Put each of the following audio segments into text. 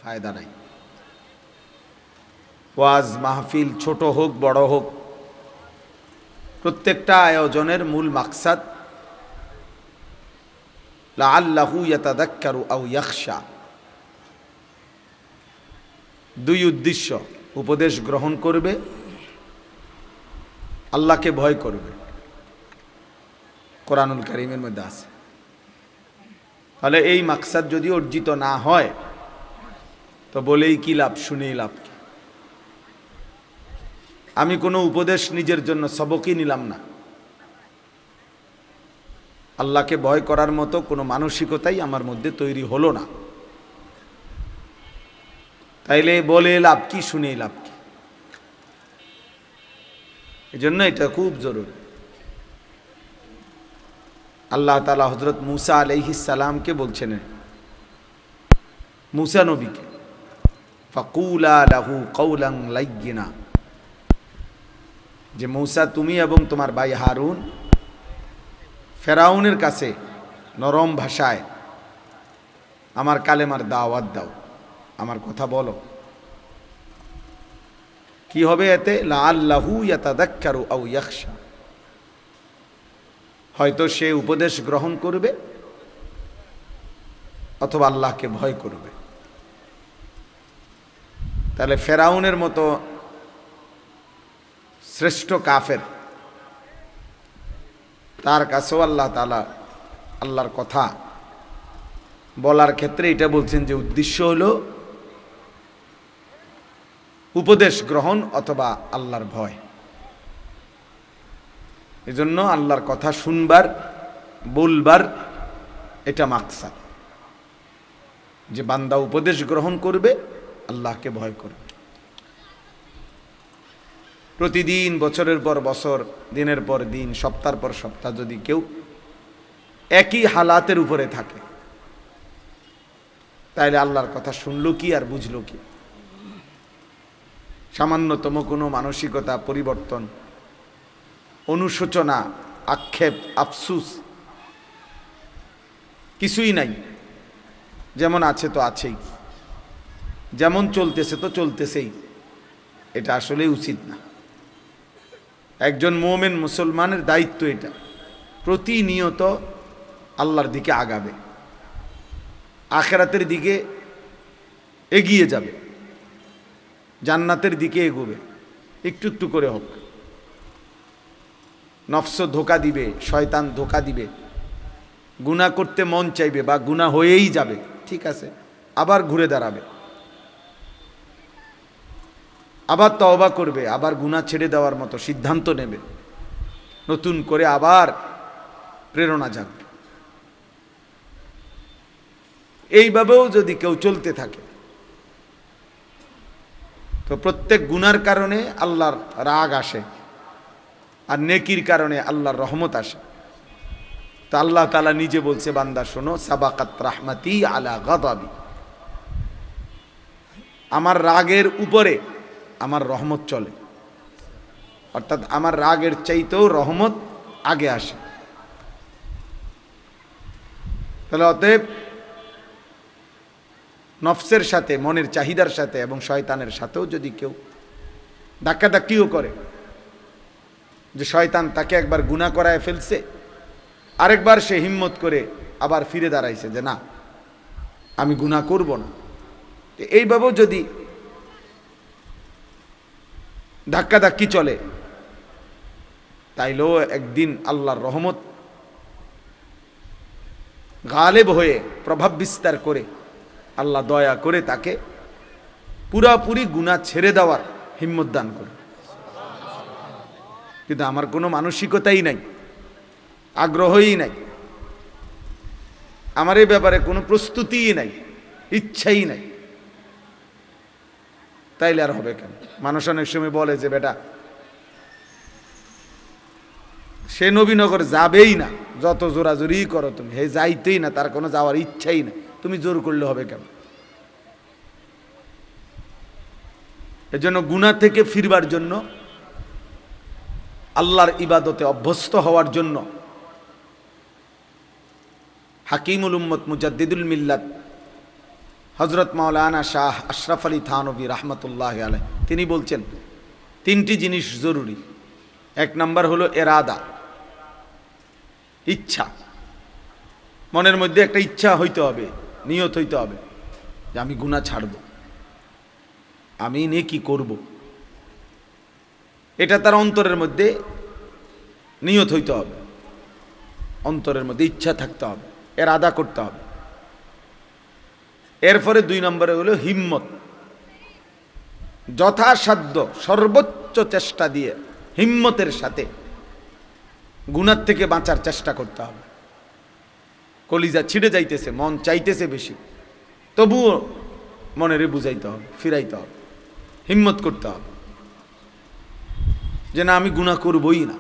ফায়দা নাই। ওয়াজ মাহফিল ছোট হোক বড় হোক, প্রত্যেকটা আয়োজনের মূল মাকসাদ লাআল্লাহু ইয়াতাযাক্কারু আও ইয়াখশা, দুই উদ্দেশ্য, উপদেশ গ্রহণ করবে, আল্লাহকে ভয় করবে। কোরআনুল কারীমের মধ্যে আছে। তাহলে এই মাকসাদ যদি অর্জিত না হয় তো বলেই কি লাভ, শুনেই লাভ কি? আমি কোনো উপদেশ নিজের জন্য সবকই নিলাম না, আল্লাহকে ভয় করার মতো কোনো মানসিকতাই আমার মধ্যে তৈরি হলো না, তাইলে বলে লাভ কি, শুনে লাভ কি? এজন্য এটা খুব জরুরি। আল্লাহ তাআলা হযরত মূসা আলাইহিস সালামকে বলছেন, মূসা নবীকে, ফাকুলা লাহু কাওলান লাইয়িনা, যে মূসা তুমি এবং তোমার ভাই হারুন ফেরাউনের কাছে নরম ভাষায় আমার কালেমার দাওয়াত দাও, আমার কথা বলো। কি হবে এতে? লাআল্লাহু ইয়াতাযাক্কারু আও ইয়াখশা, হয়তো সে উপদেশ গ্রহণ করবে অথবা আল্লাহকে ভয় করবে। তাহলে ফেরাউনের মতো শ্রেষ্ঠ কাফের, তার কাছেও আল্লাহ তাআলা আল্লাহর কথা বলার ক্ষেত্রে এটা বলছেন যে উদ্দেশ্য হলো উপদেশ গ্রহণ অথবা আল্লাহর ভয়। এজন্য আল্লাহর কথা শুনবার, বলবার এটা মাকসাদ, যে বান্দা উপদেশ গ্রহণ করবে, আল্লাহকে ভয় করবে। প্রতিদিন বছরের পর বছর, দিনের পর দিন, সপ্তাহের পর সপ্তাহ যদি কেউ একই হালাতের উপরে থাকে, তাইলে আল্লাহর কথা শুনলো কি আর বুঝলো কি? সামান্যতম কোনো মানসিকতা পরিবর্তন, অনুশোচনা, আক্ষেপ, আফসুস কিছুই নাই। যেমন আছে তো আছেই, যেমন চলতেছে তো চলতেছেই, এটা আসলে উচিত না। একজন মুমিন মুসলমানের দায়িত্ব এটা, প্রতিনিয়ত আল্লাহর দিকে আগাবে, আখিরাতের দিকে এগিয়ে যাবে, জান্নাতের দিকে এগোবে, একটু একটু করে হোক। নফস ধোঁকা দিবে, শয়তান ধোঁকা দিবে, গুনাহ করতে মন চাইবে বা গুনাহ হয়েই যাবে, ঠিক আছে, আবার ঘুরে দাঁড়াবে, আবার তওবা করবে, আবার গুনাহ ছেড়ে দেওয়ার মতো সিদ্ধান্ত নেবে, নতুন করে আবার প্রেরণা জাগবে। এইভাবেও যদি কেউ চলতে থাকে তো প্রত্যেক গুনার কারণে আল্লাহর রাগ আসে, আর নেকির কারণে আল্লাহর রহমত আসে। তো আল্লাহ তাআলা নিজে বলছে, বান্দা শোনো, সাবাকাত রাহমাতি আলা গাদাবি, আমার রাগের উপরে আমার রহমত চলে, অর্থাৎ আমার রাগের চাইতেও রহমত আগে আসে। তাহলে অতএব নফসের সাথে, মনের চাহিদার সাথে এবং শয়তানের সাথেও যদি কেউ ধাক্কাধাক্কিও করে, যে শয়তান তাকে একবার গুনাহ করায় ফেলছে, আরেকবার সে হিম্মত করে আবার ফিরে দাঁড়াইছে যে না, আমি গুনাহ করব না, এইভাবেও যদি ধাক্কাধাক্কি চলে, তাইলেও একদিন আল্লাহর রহমত গালেব হয়ে প্রভাব বিস্তার করে আল্লাহ দয়া করে তাকে পুরাপুরি গুনাহ ছেড়ে দেওয়ার হিম্মত দান করে। কিন্তু আমার কোনো মানসিকতাই নাই, আগ্রহই নাই, আমার এই ব্যাপারে কোনো প্রস্তুতিই নাই, ইচ্ছাই নাই, তাইলে আর হবে কেন? মানুষ অনেক সময় বলে যে বেটা সে নবীনগর যাবেই না, যত জোরাজোরি করো তুমি, হে যাইতেই না, তার কোনো যাওয়ার ইচ্ছাই না, তুমি জোর করলে হবে কেন? এজন্য গুনাহ থেকে ফিরবার জন্য, আল্লাহর ইবাদতে অভ্যস্ত হওয়ার জন্য হাকিমুল উম্মত মুজাদ্দিদুল মিল্লাত হযরত মাওলানা শাহ আশরাফ আলী থানভী রাহমাতুল্লাহ আলাইহি তিনি বলছেন তিনটি জিনিস জরুরি। এক নাম্বার হলো এরাদা, ইচ্ছা। মনের মধ্যে একটা ইচ্ছা হইতে হবে, নিয়ত হইতে হবে যে আমি গুনাহ ছাড়ব, আমি নেকি করব। এটা তার অন্তরের মধ্যে নিয়ত হইতে হবে, অন্তরের মধ্যে ইচ্ছা থাকতে হবে, এরাদা করতে হবে। এরপরে 2 নম্বরে হলো হিম্মত, যথাসাধ্য সর্বোচ্চ চেষ্টা দিয়ে হিম্মতের সাথে গুনাহ থেকে বাঁচার চেষ্টা করতে হবে। কলিজা ছিঁড়ে যাইতেছে, মন চাইতেছে বেশি, তবুও মনেরে বুঝাইতে হবে, ফিরাইতে হবে, হিম্মত করতে হবে যে না আমি গুনাহ করবই না,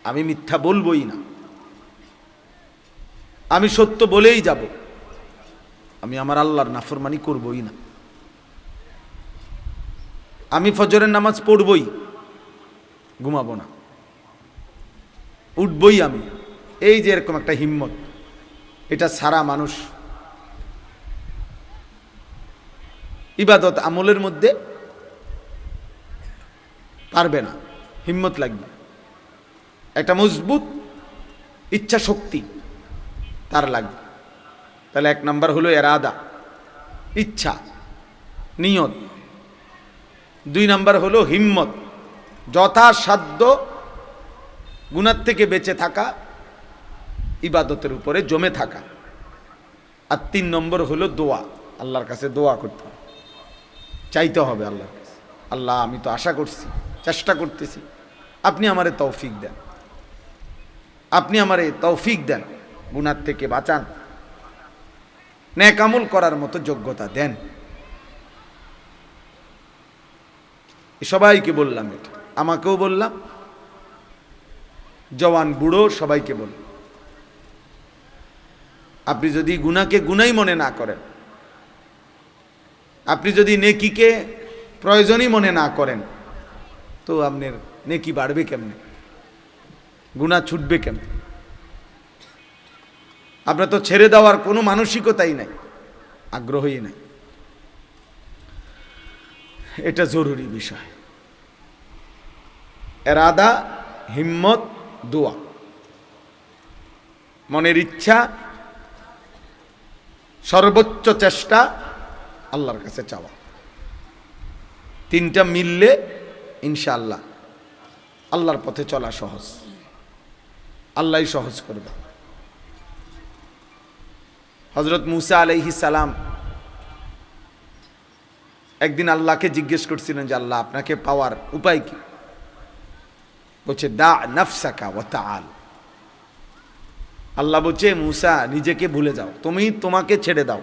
আমি মিথ্যা বলবই না, আমি সত্য বলেই যাব, আমি আমার আল্লাহর নাফরমানি করবই না, আমি ফজরের নামাজ পড়বই, ঘুমাবো না, উঠবই আমি। এই যে এরকম একটা হিম্মত, এটা সারা মানুষ ইবাদত আমলের মধ্যে পারবে না, হিম্মত লাগবে, একটা মজবুত ইচ্ছা শক্তি তার লাগবে। তাহলে 1 নাম্বার হলো এরাদা, ইচ্ছা, নিয়ত। 2 নাম্বার হলো হিম্মত, যথাসাধ্য গুনাহ থেকে বেঁচে থাকা, ইবাদতের উপরে জমে থাকা। আর 3 নম্বর হলো দোয়া, আল্লাহর কাছে দোয়া করতে হবে, চাইতে হবে আল্লাহর কাছে, আল্লাহ আমি তো আশা করছি, চেষ্টা করতেছি, আপনি আমারে তৌফিক দেন, আপনি আমারে তৌফিক দেন, গুনাহ থেকে বাঁচান, নেক আমল করার মতো যোগ্যতা দেন। সবাইকে বললাম, এটা আমাকেও বললাম, জওয়ান বুড়ো সবাইকে বললাম। আপনি যদি গুনাহকে গুনাহই মনে না করেন, আপনি যদি নেকিকে প্রয়োজনই মনে না করেন, তো আপনার নেকি বাড়বে কেমনে, গুনাহ ছুটবে কেমনে? আপনার তো ছেড়ে দেওয়ার কোনো মানসিকতাই নাই, আগ্রহই নাই। এটা জরুরি বিষয়। এরাদা, হিম্মত, দোয়া, মনের ইচ্ছা, সর্বোচ্চ চেষ্টা, আল্লাহর কাছে চাওয়া। 3টা মিললে ইনশাআল্লাহ আল্লাহর পথে চলা সহজ, আল্লাহই সহজ করবে। হযরত মুসা আলাইহিস সালাম একদিন আল্লাহকে জিজ্ঞেস করছিলেন যে আল্লাহ আপনাকে পাওয়ার উপায় কি? বলছে দা নাফসাকা ওয়া তাআল। আল্লাহ বলছে মুসা নিজেকে ভুলে যাও, তুমি তোমাকে ছেড়ে দাও,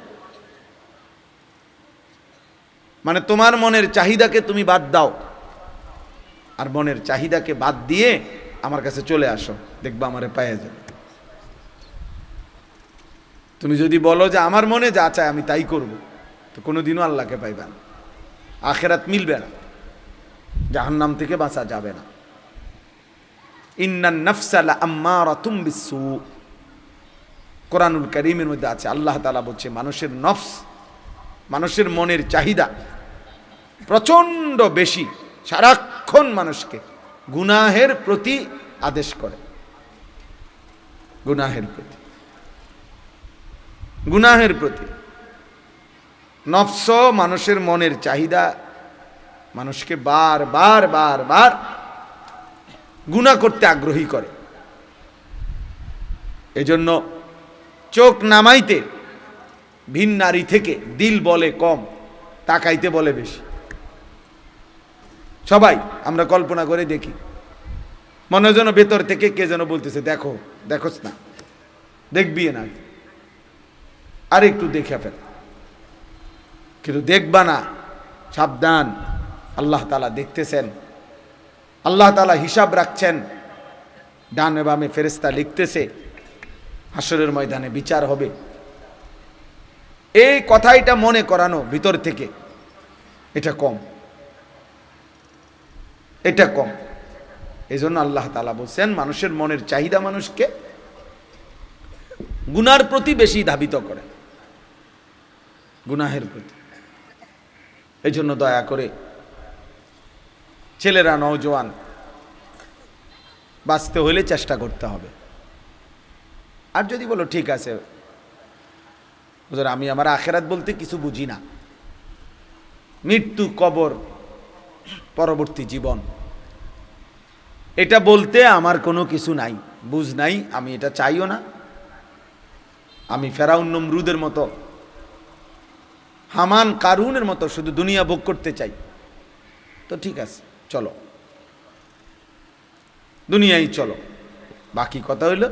মানে তোমার মনের চাহিদাকে তুমি বাদ দাও, আর মনের চাহিদাকে বাদ দিয়ে আমার কাছে চলে আসো, দেখবা আমারে পাইয়া যাবে। তুমি যদি বলো যে আমার মনে যা চায় আমি তাই করব, তো কোনোদিনও আল্লাহকে পাইবা না, আখিরাত মিলবে না, জাহান্নাম থেকে বাঁচা যাবে না। ইন্নান নাফসা লাআম্মারাতুম বিসসু, কোরআনুল কারীমের মধ্যে আছে, আল্লাহ তাআলা বলছে মানুষের নফস, মানুষের মনের চাহিদা প্রচন্ড বেশি, সারাক্ষণ মানুষকে গুনাহের প্রতি আদেশ করে, গুনাহের প্রতি, গুনাহের প্রতি। নফস মানুষের মনের চাহিদা মানুষকে বারবার বারবার গুনাহ করতে আগ্রহী করে। এজন্য চোখ নামাইতে ভিন নারী থেকে দিল বলে কম, তাকাইতে বলে বেশি। সবাই আমরা কল্পনা করে দেখি, মনে যেন ভেতর থেকে কে যেন বলতেছে দেখো, দেখোস না, দেখবি না, আর একটু দেখে ফেল, কিন্তু দেখবা না, সাবধান, আল্লাহ তাআলা দেখতেছেন, আল্লাহ তাআলা হিসাব রাখছেন, ডানে বামে ফেরেশতা লিখতেছে, হাসরের ময়দানে বিচার হবে। এই কথাটা মনে করানো ভিতর থেকে, এটা কম, এটা কম। এই জন্য আল্লাহ তাআলা বলছেন মানুষের মনের চাহিদা মানুষকে গুনার প্রতি বেশি ধাবিত করে। গুনাহের প্রতি। এই জন্য দয়া করে ছেলেরা, নওজোয়ান, বাঁচতে হলে চেষ্টা করতে হবে। আর যদি বলো ঠিক আছে হুজুর আমি আমার আখেরাত বলতে কিছু বুঝি না, মৃত্যু, কবর, পরবর্তী জীবন, এটা বলতে আমার কোনো কিছু নাই, বুঝ নাই, আমি এটা চাইও না, আমি ফেরাউন নমরুদের মতো, হামান কারুনের মতো শুধু দুনিয়া ভোগ করতে চাই, তো ঠিক আছে চলো দুনিয়ায় চলো। বাকি কথা হইল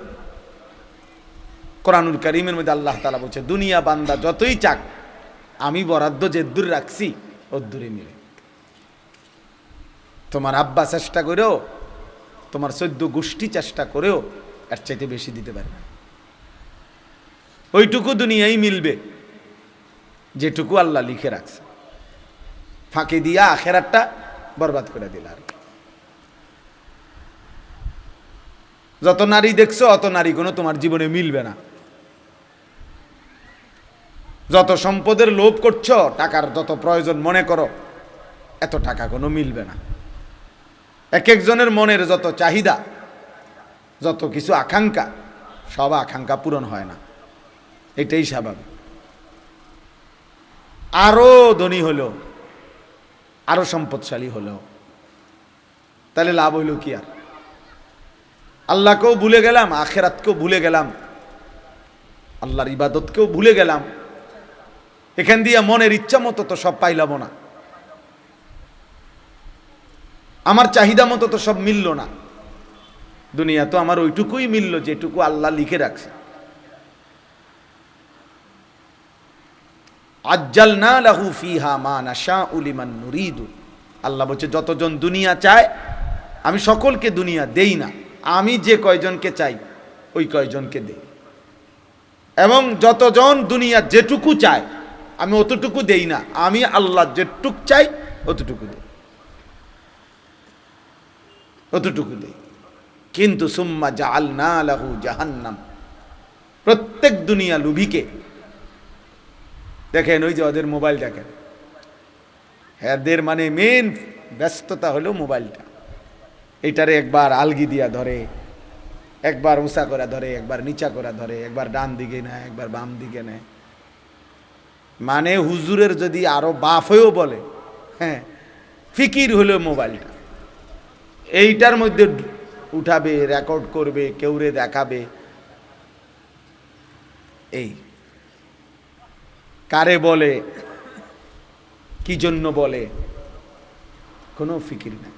কোরআনুল কারীমের মধ্যে আল্লাহ তাআলা বলছে দুনিয়া বান্দা যতই চাক আমি বরাদ্দ যেদ্দুর রাখছি ওদ্দুরে মিলে। তোমার আব্বা চেষ্টা করেও, তোমার 14 গোষ্ঠী চেষ্টা করেও এর চাইতে বেশি দিতে পারবে না। ওইটুকু দুনিয়ায় মিলবে যেটুকু আল্লাহ লিখে রাখছে, ফাঁকি দিয়া আখেরাতটা বরবাদ করে দিল। আর যত নারী দেখছো অত নারী কোনো তোমার জীবনে মিলবে না। যত সম্পদের লোভ করছো, টাকার যত প্রয়োজন মনে করো, এত টাকা কোনো মিলবে না। এক একজনের মনের যত চাহিদা, যত কিছু আকাঙ্ক্ষা, সব আকাঙ্ক্ষা পূরণ হয় না, এটাই স্বাভাবিক। আরো ধনী হলো, আরো সম্পদশালী হলো, তাহলে লাভ হইল কি? আর আল্লাহকেও ভুলে গেলাম, আখেরাতকেও ভুলে গেলাম, আল্লাহর ইবাদতকেও ভুলে গেলাম। এখান দিয়ে মনের ইচ্ছা মতো তো সব পাইলাম না, আমার চাহিদা মতো তো সব মিলল না। দুনিয়া তো আমার ওইটুকুই মিলল যেটুকু আল্লাহ লিখে রাখছে। আজ্জালনা লাহু ফিহা মা নাশাউ লিমান নুরিদু। আল্লাহ বলছে যতজন দুনিয়া চায় আমি সকলকে দুনিয়া দেই না, আমি যে কয়জনকে চাই ওই কয়জনকে দেই। এবং যতজন দুনিয়া যেটুকু চায় আমি অতটুকু দেই না, আমি আল্লাহ যেটুক চাই অতটুকু দেই, অতটুকু দেই। কিন্তু সুম্মা জাআলনা লাহু জাহান্নাম, প্রত্যেক দুনিয়া লুভিকে দেখেন, ওই যে ওদের মোবাইল দেখেন, এদের মানে মেন ব্যস্ততা হলো মোবাইলটা। এইটারে একবার আলগি দিয়া ধরে, একবার উঁচা করে ধরে, একবার নিচা করে ধরে, একবার ডান দিকে নেয়, একবার বাম দিকে নেয়। মানে হুজুরের যদি আরো বাপ হয়েও বলে, হ্যাঁ ফিকির হলো মোবাইলটা, এইটার মধ্যে উঠাবে, রেকর্ড করবে, কেউরে দেখাবে। এই কারে বলে, কি জন্য বলে, কোনো ফিকির নাই।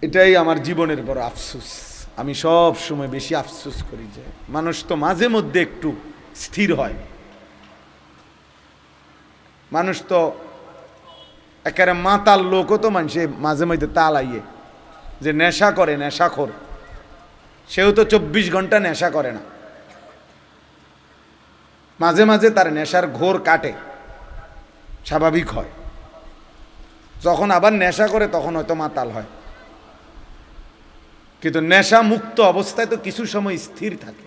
এটাই আমার জীবনের বড় আফসোস। আমি সব সময় বেশি আফসোস করি যে মানুষ তো মাঝে মধ্যে একটু স্থির হয়। মানুষ তো একেবারে মাতাল লোকও তো মানুষে মাঝে মধ্যে তালাইয়ে যে নেশা করে, নেশাখোর, সেও তো 24 ঘন্টা নেশা করে না, মাঝে মাঝে তার নেশার ঘোর কাটে, স্বাভাবিক হয়। যখন আবার নেশা করে তখন হয়তো মাতাল হয়। কিন্তু নেশা মুক্ত অবস্থায় তো কিছু সময় স্থির থাকে।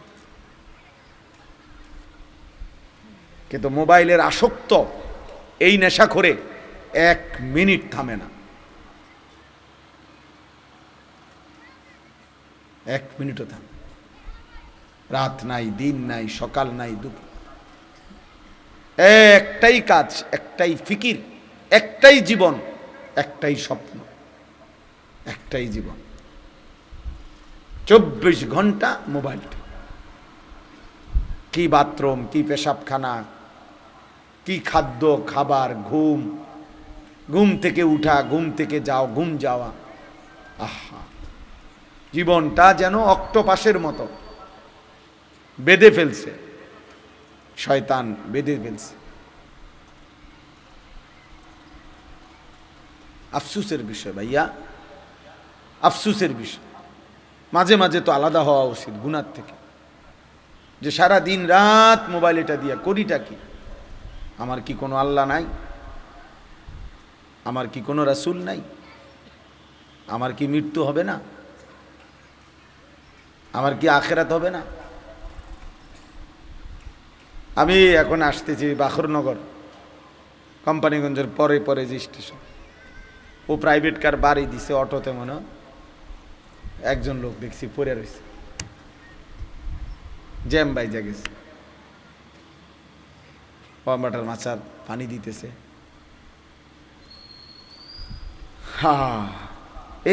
কিন্তু মোবাইলের আসক্ত এই নেশা করে 1 মিনিট থামে না, 1 মিনিটও থামে। রাত নাই, দিন নাই, সকাল নাই, দুপুর, একটাই কাজ, একটাই ফিকির, একটাই জীবন, একটাই স্বপ্ন, একটাই জীবন। 24 ঘন্টা মোবাইলটা। কি বাথরুম, কি পেশাবখানা, কি খাদ্য, খাবার, ঘুম, ঘুম থেকে উঠা, ঘুম থেকে যাও, ঘুম যাওয়া। আহা, জীবনটা যেন অক্টোপাসের মতো বেঁধে ফেলছে, শয়তান বেঁধে ফেলছে। আফসুসের বিষয় ভাইয়া, আফসুসের বিষয়। মাঝে মাঝে তো আলাদা হওয়া উচিত গুনার থেকে, যে সারা দিন রাত মোবাইল এটা দিয়া করিটা কি? আমার কি কোনো আল্লাহ নাই? আমার কি কোনো রাসূল নাই? আমার কি মৃত্যু হবে না? আমার কি আখিরাত হবে না? আমি এখন আসতেছি বাখরনগর, কোম্পানিগঞ্জের পরে পরে যে স্টেশন, ও প্রাইভেট কার বাড়ি দিছে অটোতে, মনে হয় একজন লোক দেখছি পড়ে রয়েছে, জ্যাম বাইজা গেছে, টমাটার মাছার পানি দিতেছে। হা,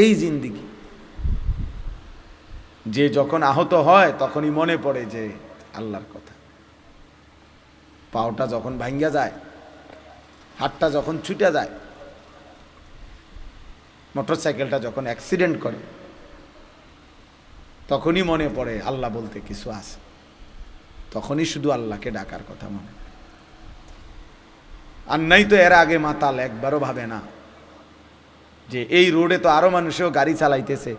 এই জিন্দিগি। যে যখন আহত হয় তখনই মনে পড়ে যে আল্লাহর কথা। পাওটা যখন ভাঙ্গা যায়, হাতটা যখন ছুটে যায়, মোটরসাইকেলটা যখন অ্যাক্সিডেন্ট করে, তখনই মনে পড়ে আল্লাহ বলতে কিছু আছে। তখনই শুধু আল্লাহকে ডাকার কথা মনে। আর নাই তো এর আগে মাতাল একবারও ভাবে না যে এই রোডে তো আরো মানুষও গাড়ি চালাইতেছে,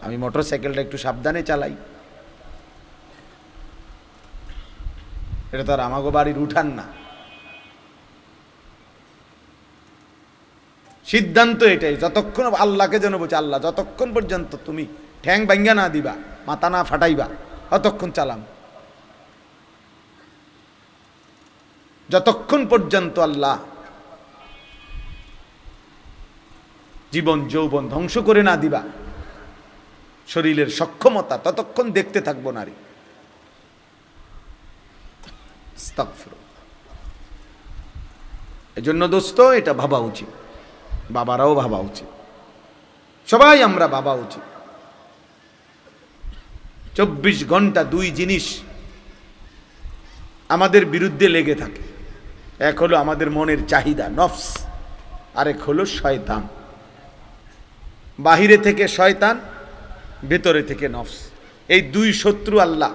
আমি মোটরসাইকেলটা একটু সাবধানে চালাই। এটা তো আর আমাগো বাড়ির উঠান না। সিদ্ধান্ত এটাই, যতক্ষণ আল্লাহকে যেন বলছে, আল্লাহ যতক্ষণ পর্যন্ত তুমি ঠ্যাং ভাঙ্গা না দিবা, মাথা না ফাটাইবা, ততক্ষণ চালাম। যতক্ষণ পর্যন্ত আল্লাহ জীবন যৌবন ধ্বংস করে না দিবা, শরীরের সক্ষমতা, ততক্ষণ দেখতে থাকবো নারী। এজন্য দোস্ত, এটা ভাবা উচিত, বাবারাও ভাবা উচিত, সবাই আমরা ভাবা উচিত। 24 ঘন্টা দুই জিনিস আমাদের বিরুদ্ধে লেগে থাকে। এক হলো আমাদের মনের চাহিদা, নফস, আরেক হলো শয়তান। বাহিরে থেকে শয়তান, ভেতরে থেকে নফস। এই দুই শত্রু আল্লাহ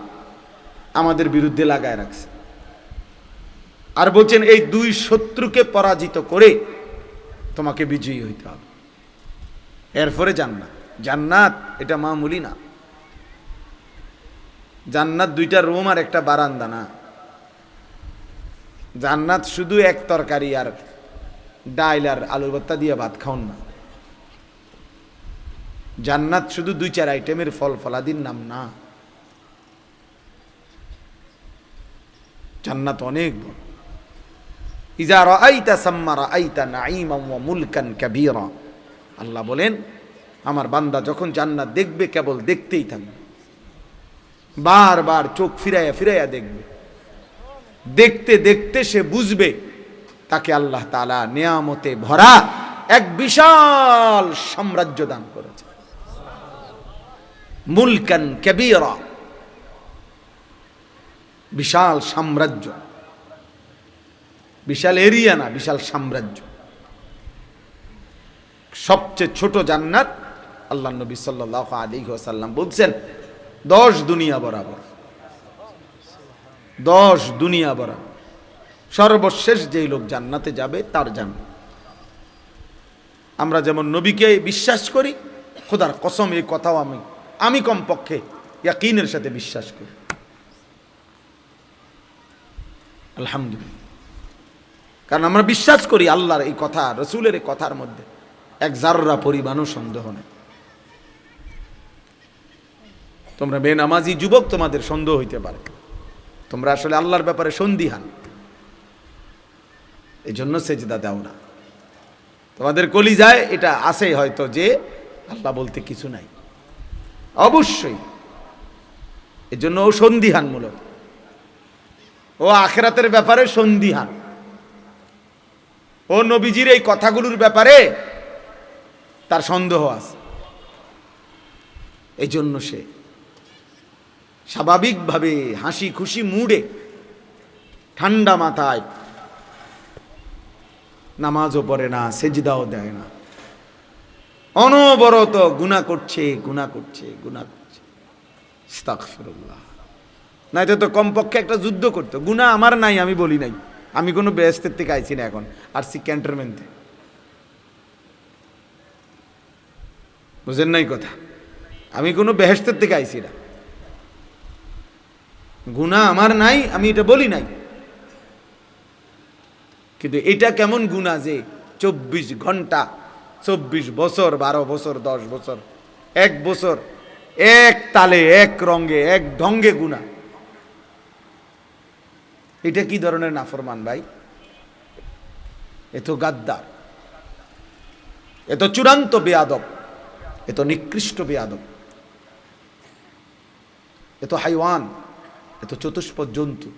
আমাদের বিরুদ্ধে লাগায় রাখছে। আর বলছেন এই দুই শত্রুকে পরাজিত করে তোমাকে বিজয়ী হইতে হবে, এরপরে জান্নাত। জান্নাত এটা মামুলি না। জান্নাত 2টা রুম আর একটা বারান্দা না। জান্নাত শুধু এক তরকারি আর ডাইল আর আলু ভর্তা দিয়ে ভাত খাওন না। জান্নাত শুধু 2-4 আইটেমের ফল ফলাদির নাম না। জান্নাত অনেক বড়। ইজা রাআইতা সাম্মা রাআইতা নাঈমান ওয়া মুলকান কাবীরা। আল্লাহ বলেন, আমার বান্দা যখন জান্নাত দেখবে কেবল দেখতেই থাকবে, বারবার চোখ ফিরাইয়া ফিরাইয়া দেখবে। দেখতে দেখতে সে বুঝবে তাকে আল্লাহ তাআলা নিয়ামতে ভরা এক বিশাল সাম্রাজ্য দান করেছে। মুলকান কাবীরা, বিশাল সাম্রাজ্য, বিশাল এরিয়া না, বিশাল সাম্রাজ্য। সবচেয়ে ছোট জান্নাত আল্লাহ নবী সাল্লাল্লাহু আলাইহি ওয়াসাল্লাম বলছেন 10 দুনিয়া বরাবর। 10 দুনিয়া বরাবর। সর্বশেষ যেই লোক জান্নাতে যাবে তার জান্নাত। আমরা যেমন নবীকে বিশ্বাস করি, খোদার কসম এই কথাও আমি কমপক্ষে ইয়াকিনের সাথে বিশ্বাস করি। আলহামদুলিল্লাহ। কারণ আমরা বিশ্বাস করি আল্লাহর এই কথা, রসুলের এই কথার মধ্যে এক জাররা পরিমাণও সন্দেহ নেই। তোমরা বেনামাজি যুবক, তোমাদের সন্দেহ হইতে পারে, তোমরা আসলে আল্লাহর ব্যাপারে সন্দিহান, এই জন্য সেজদা দাও না। তোমাদের কলিজায় এটা আছে হয়তো যে আল্লাহ বলতে কিছু নাই, অবশ্যই। এজন্য ও সন্দিহান, মূলত ও আখিরাতের ব্যাপারে সন্দিহান, ও নবীজির এই কথাগুলোর ব্যাপারে তার সন্দেহ আছে। এই জন্য সে স্বাভাবিকভাবে হাসি খুশি মুডে ঠান্ডা মাথায় নামাজও পড়ে না, সেজদাও দেয় না, অনবরত গুনাহ করছে, গুনাহ করছে, গুনাহ করছে। আস্তাগফিরুল্লাহ। নাইতো তো কমপক্ষে একটা যুদ্ধ করতো। গুনাহ আমার নাই, আমি বলি নাই, আমি কোনো বেহেশতের থেকে আইছি না, এখন আসছি ক্যান্টনমেন্টে। বুঝেন নাই কথা? আমি কোনো বেহেশতের থেকে আইছি না, গুনাহ আমার নাই, আমি এটা বলি নাই। কিন্তু এটা কেমন গুনাহ যে 24 ঘন্টা, 24 বছর, 12 বছর, 10 বছর, 1 বছর এক তালে, এক রঙে, এক ঢঙ্গে গুনাহ। এটা কি ধরনের নাফরমান ভাই? এ তো গাদ্দার, এ তো চূড়ান্ত বেয়াদব, এ তো নিকৃষ্ট বেয়াদব, এ তো হাইওয়ান, এ তো চতুষ্পদ জন্তু,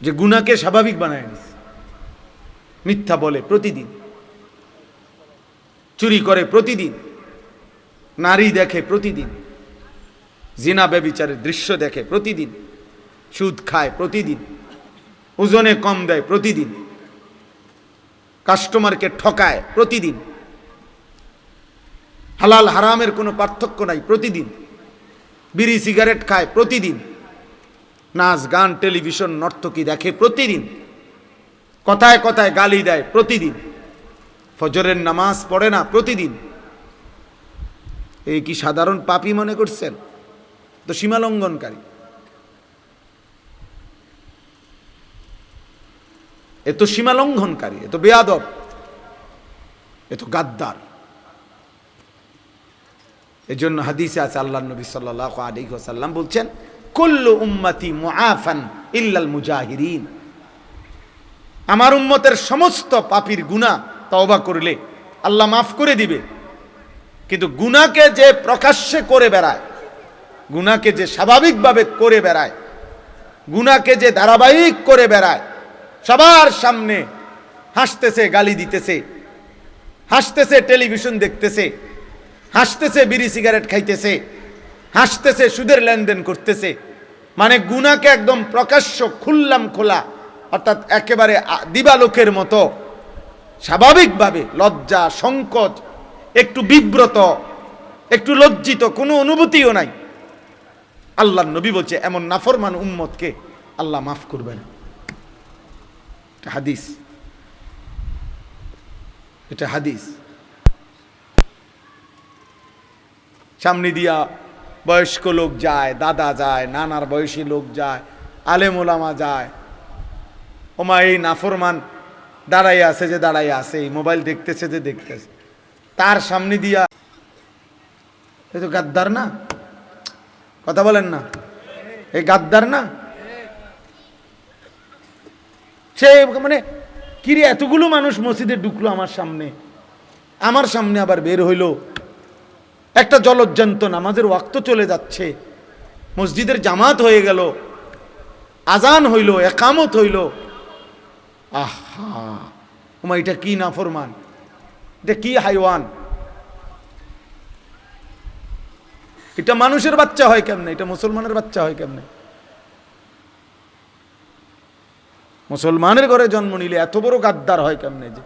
যে গুনাহকে স্বাভাবিক বানায় নিছে। মিথ্যা বলে প্রতিদিন, চুরি করে প্রতিদিন, নারী দেখে প্রতিদিন, জিনা ব্যভিচারের দৃশ্য দেখে প্রতিদিন, সুদ খায় প্রতিদিন, ওজনে কম দেয় প্রতিদিন, কাস্টমারকে ঠকায় প্রতিদিন, হালাল হারামের কোনো পার্থক্য নাই প্রতিদিন, বিড়ি সিগারেট খায় প্রতিদিন, নাচ গান টেলিভিশন নর্তকী দেখে প্রতিদিন, কথায় কথায় গালি দেয় প্রতিদিন, ফজরের নামাজ পড়ে না প্রতিদিন। এই কি সাধারণ পাপী মনে করছেন? তো সীমালঙ্ঘনকারী, এ তো সীমালঙ্ঘনকারী, এ তো বেয়াদব, এ তো গাদ্দার। এজন্য হাদিসে আছে, আল্লাহর নবী সাল্লাল্লাহু আলাইহি ওয়াসাল্লাম বলছেন, কুল্লু উম্মতি মুআফান ইল্লাল মুজাহিরিন। আমার উম্মতের সমস্ত পাপীর গুনাহ তওবা করলে আল্লাহ মাফ করে দিবে, কিন্তু গুনাহকে যে প্রকাশ্যে করে বেড়ায়, গুনাহকে যে স্বাভাবিকভাবে করে বেড়ায়, গুনাহকে যে ধারাবাহিক করে বেড়ায়, সবার সামনে হাসতেছে, গালি দিতেছে, হাসতেছে, টেলিভিশন দেখতেছে, হাসতেছে, বিড়ি সিগারেট খাইতেছে, হাসতেছে, সুদের লেনদেন করতেছে, মানে গুনাহকে একদম প্রকাশ্য খুললাম খোলা, অর্থাৎ একেবারে দিবালোকের মতো স্বাভাবিকভাবে, লজ্জা সংকোচ, একটু বিব্রত, একটু লজ্জিত, কোনো অনুভূতিও নাই। আল্লাহর নবী বলছে এমন নাফরমান উম্মতকে আল্লাহ মাফ করবেন। হাদিস, এটা হাদিস। সামনে দিয়া বয়স্ক লোক যায়, দাদা যায়, নানার বয়সী লোক যায়, আলেম ওলামা যায়, ওমা এই নাফরমান দাঁড়াইয়া আছে যে দাঁড়াইয়া আছে, এই মোবাইল দেখতেছে যে দেখতেছে, তার সামনে দিয়া, এ তো গাদ্দার না? কথা বলেন না, এই গাদ্দার না? সে মানে কিরে, এতগুলো মানুষ মসজিদে ঢুকলো আমার সামনে আবার বের হইল, একটা জলজ্জান্ত নামাজের ওয়াক্ত চলে যাচ্ছে, মসজিদের জামাত হয়ে গেল, আজান হইল, একামত হইল, আহা ওমা এটা কি নাফরমান, এটা কি হাইওয়ান, এটা মানুষের বাচ্চা হয় কেমনে? এটা মুসলমানের বাচ্চা হয় কেমনে? মুসলমানের ঘরে জন্ম নিলে এত বড় গাদ্দার হয় কেমনে? যে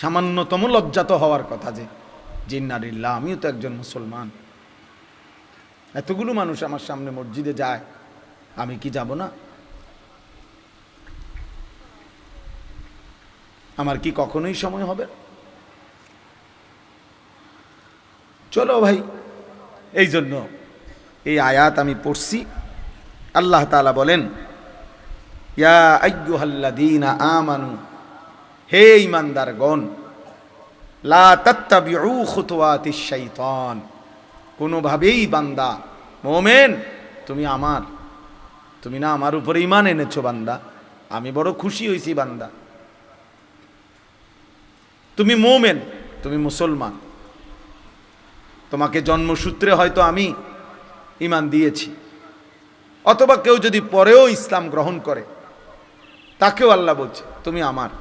সামান্যতম লজ্জাত হওয়ার কথা, যে জিন্নারিল্লাহ, আমিও তো একজন মুসলমান, এতগুলো মানুষ আমার সামনে মসজিদে যায়, আমি কি যাব না? আমার কি কখনোই সময় হবে? চলো ভাই, এই জন্য এই আয়াত আমি পড়ছি। আল্লাহ তাআলা বলেন, ইয়া আইয়ুহাল্লাযীনা আমানু, হে ঈমানদারগণ, লা তাত্তাবিউ খুতুওয়াতিশ শাইতান, কোনোভাবেই বান্দা মুমিন, তুমি না আমার উপরে ঈমান এনেছো বান্দা, আমি বড় খুশি হইছি বান্দা, তুমি মুমিন, তুমি মুসলমান, তোমাকে জন্মসূত্রে হয়তো আমি ঈমান দিয়েছি, অথবা কেউ যদি পরেও ইসলাম গ্রহণ করে তাকেও আল্লাহ বলছে তুমি আমার।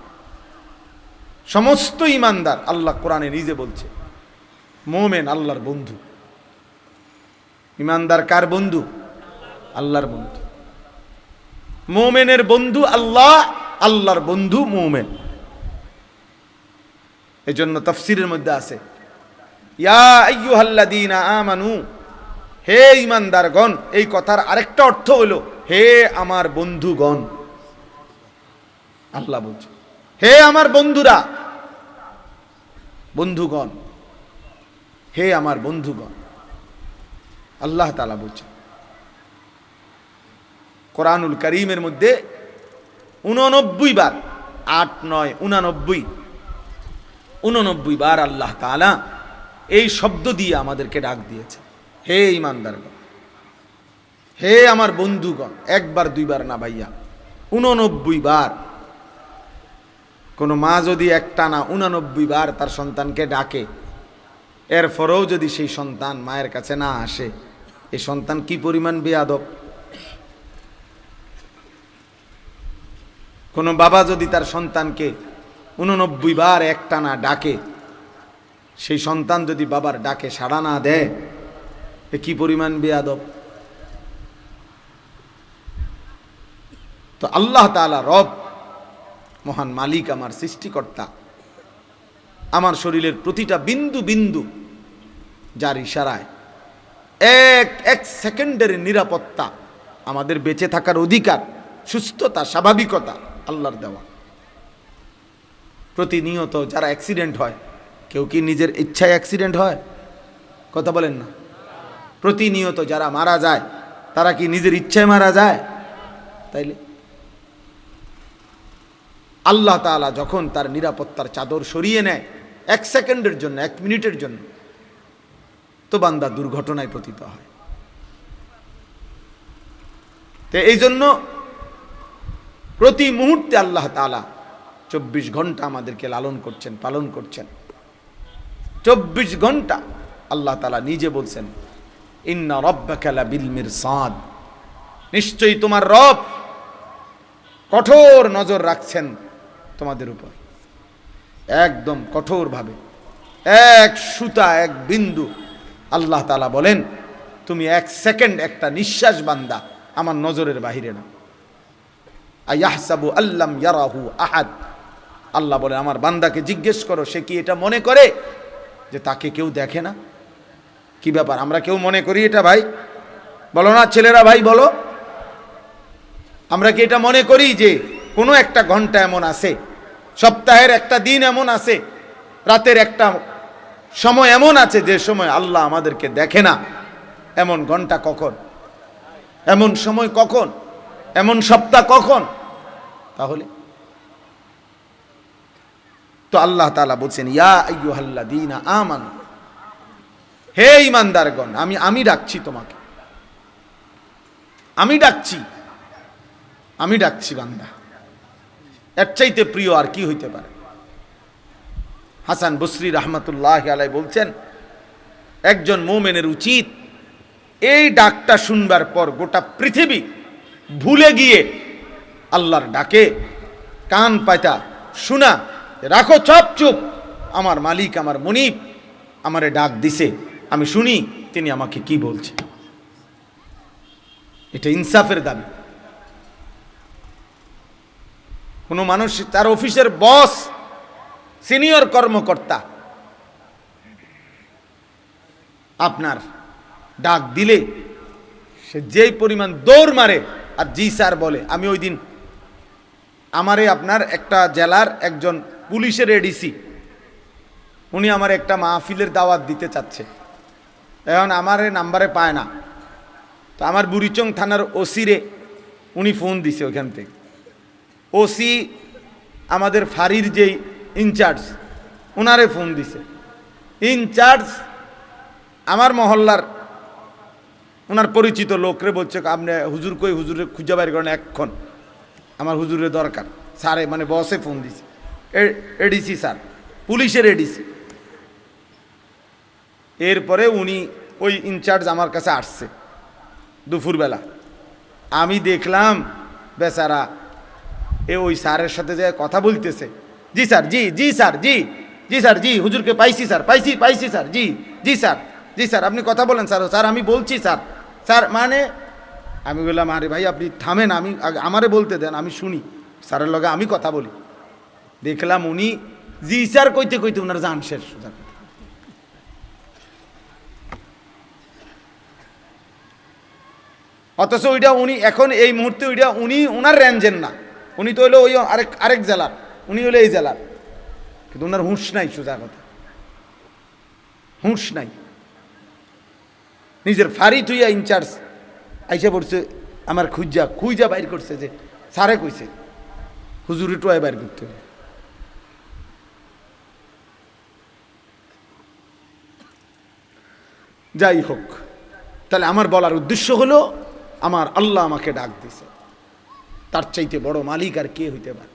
সমস্ত ঈমানদার, আল্লাহ কোরআনে নিজে বলছে, মুমিন আল্লাহর বন্ধু। ঈমানদার কার বন্ধু? আল্লাহর বন্ধু। মুমিনের বন্ধু আল্লাহ, আল্লাহর বন্ধু মুমিন। এজন্য তাফসীরের মধ্যে আছে, ইয়া আইয়ুহাল্লাযীনা আমানু, হে ঈমানদারগণ, এই কথার আরেকটা অর্থ হলো হে আমার বন্ধুগণ। আল্লাহ বলছে হে আমার বন্ধুরা, বন্ধুগণ, হে আমার বন্ধুগণ, আল্লাহ তাআলা বলছে কোরআনুল কারীমের মধ্যে 89 বার, 8 9 89 বার আল্লাহ তাআলা এই শব্দ দিয়ে আমাদেরকে ডাক দিয়েছে। হে ইমানদারগণ, হে আমার বন্ধুগণ, একবার দুইবার না ভাইয়া, 89 বার। কোনো মা যদি একটানা 89 বার তার সন্তানকে ডাকে, এরপরেও যদি সেই সন্তান মায়ের কাছে না আসে, এই সন্তান কি পরিমাণ বেয়াদব। কোনো বাবা যদি তার সন্তানকে 89 বার একটানা ডাকে, সেই সন্তান যদি বাবার ডাকে সাড়া না দেয়, এ কি পরিমাণ বেয়াদব। তো আল্লাহ তাআলা রব, মহান মালিক, আমার সৃষ্টিকর্তা, আমার শরীরের প্রতিটা বিন্দু বিন্দু যার ইশারায় এক এক সেকেন্ডের নিরাপত্তা, আমাদের বেঁচে থাকার অধিকার, সুস্থতা, স্বাভাবিকতা আল্লাহর দেওয়া। প্রতিনিয়ত যারা অ্যাক্সিডেন্ট হয়, কেউ কি নিজের ইচ্ছায় অ্যাক্সিডেন্ট হয়? কথা বলেন না। প্রতিনিয়ত যারা মারা যায়, তারা কি নিজের ইচ্ছায় মারা যায়? তাইলে আল্লাহ তাআলা যখন তার নিরাপত্তার চাদর সরিয়ে নেয় এক সেকেন্ডের জন্য, এক মিনিটের জন্য, তো বান্দা দুর্ঘটনায় পতিত হয়। তো এই জন্য প্রতি মুহূর্তে আল্লাহ তাআলা 24 ঘন্টা আমাদেরকে লালন করছেন, পালন করছেন। 24 ঘন্টা আল্লাহ তাআলা নিজে বলছেন, ইন্না রাব্বাকা লাবিল মিরসাদ, নিশ্চয়ই তোমার রব কঠোর নজর রাখছেন তোমাদের উপর, একদম কঠোরভাবে। এক সুতা, এক বিন্দু আল্লাহ তাআলা বলেন, তুমি এক সেকেন্ড, একটা নিঃশ্বাস বান্দা আমার নজরের বাহিরে না। আয়াহসাবু আল্লাম ইয়ারাহু আহাদ, আল্লাহ বলে আমার বান্দাকে জিজ্ঞেস করো, সে কি এটা মনে করে যে তাকে কেউ দেখে না? কি ব্যাপার, আমরা কেউ মনে করি এটা? ভাই বলো না, ছেলেরা ভাই বলো, আমরা কি এটা মনে করি যে কোনো একটা ঘন্টা এমন আছে, সপ্তাহের একটা দিন এমন আছে, রাতের একটা সময় এমন আছে যে সময় আল্লাহ আমাদেরকে দেখে না? এমন ঘন্টা কখন? এমন সময় কখন? এমন সপ্তাহ কখন? তাহলে তো আল্লাহ তাআলা বলছেন, ইয়া আইয়ুহাল্লাযীনা আমানু, হে ঈমানদারগণ, আমি ডাকছি তোমাকে, আমি ডাকছি বান্দা। এর চাইতে প্রিয় আর কি হইতে পারে? হাসান বসরি রাহমাতুল্লাহি আলাইহি বলছেন, একজন মুমিনের উচিত এই ডাকটা শুনবার পর গোটা পৃথিবী ভুলে গিয়ে আল্লাহর ডাকে কান পাতা শোনা, রাখো চুপ চুপ, আমার মালিক, আমার মুনিব আমারে ডাক দিছে, আমি শুনি তিনি আমাকে কি বলছে। এটা ইনসাফের দাবি। কোনো মানুষ তার অফিসের বস, সিনিয়র কর্মকর্তা আপনার ডাক দিলে সে যেই পরিমাণ দৌড় মারে আর জি স্যার বলে। আমি ওই দিন আমারে আপনার একটা জেলার একজন পুলিশের এডিসি, উনি আমার একটা মাহফিলের দাওয়াত দিতে চাচ্ছে, এখন আমার নাম্বারে পায় না, তো আমার বুড়িচং থানার ওসিরে উনি ফোন দিছে ওইখান থেকে। ওসি আমাদের ফাঁড়ির যেই ইনচার্জ, ওনারে ফোন দিছে। ইনচার্জ আমার মহল্লার ওনার পরিচিত লোকরে বলছে, আপনি হুজুর কই, হুজুরে খুঁজে বাইর করেন এক্ষণ, আমার হুজুরের দরকার। স্যারে মানে বসে ফোন দিছে, এডিসি স্যার, পুলিশের এডিসি। এরপরে উনি ওই ইনচার্জ আমার কাছে আসছে দুপুরবেলা। আমি দেখলাম বেচারা ওই স্যারের সাথে যে কথা বলতেছে, জি স্যার, জি জি স্যার, জি জি স্যার, জি হুজুরকে পাইছি স্যার, পাইছি স্যার, জি জি স্যার, জি স্যার, আপনি কথা বলেন স্যার, স্যার আমি বলছি স্যার, স্যার মানে আমি বললাম, আরে ভাই আপনি থামেন, আমি আমারে বলতে দেন, আমি শুনি, স্যারের লগে আমি কথা বলি। দেখলাম উনি জি স্যার কইতে কইতে ওনার জান শেষ। অথচ ওইটা উনি এখন এই মুহূর্তে ওইটা উনি ওনার রেঞ্জের না, উনি তো হইলো ওই আরেক জেলার, উনি হইলো এই জেলার, কিন্তু ওনার হুঁশ নাই, সোজা কথা হুঁশ নাই। নিজের ফাঁড়ি তুইয়া ইনচার্জ আইসা পড়ছে আমার খুঁজা বাইর করছে যে স্যারে কইছে হুজুরি টোয়াই বাইর করতে হবে। যাই হোক, তাহলে আমার বলার উদ্দেশ্য হলো আমার আল্লাহ আমাকে ডাক দিছে, তার চাইতে বড় মালিক আর কে হইতে পারে?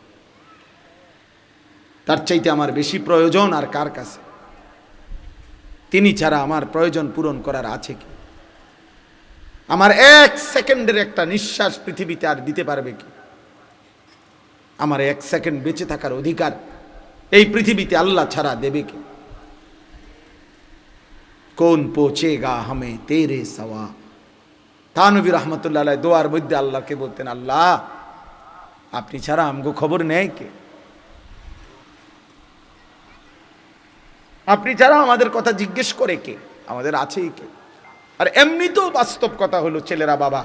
তার চাইতে আমার বেশি প্রয়োজন আর কার কাছে? তিনি ছাড়া আমার প্রয়োজন পূরণ করার আছে কি? আমার 1 সেকেন্ডের একটা নিঃশ্বাস পৃথিবীতে আর দিতে পারবে কি? আমার 1 সেকেন্ড বেঁচে থাকার অধিকার এই পৃথিবীতে আল্লাহ ছাড়া দেবে কি? কোন পৌঁছেগা হামে তেরে সওয়া। থানভী রহমতুল্লাহ আলাইহি দোয়ার মধ্যে আল্লাহকে বলতেন, আল্লাহ আপনি ছাড়া আমগো খবর নেয় কে? আপনি ছাড়া আমাদের কথা জিজ্ঞেস করে কে? আমাদের আছেই কে? আর এমনি তো বাস্তব কথা হলো ছেলেরা, বাবা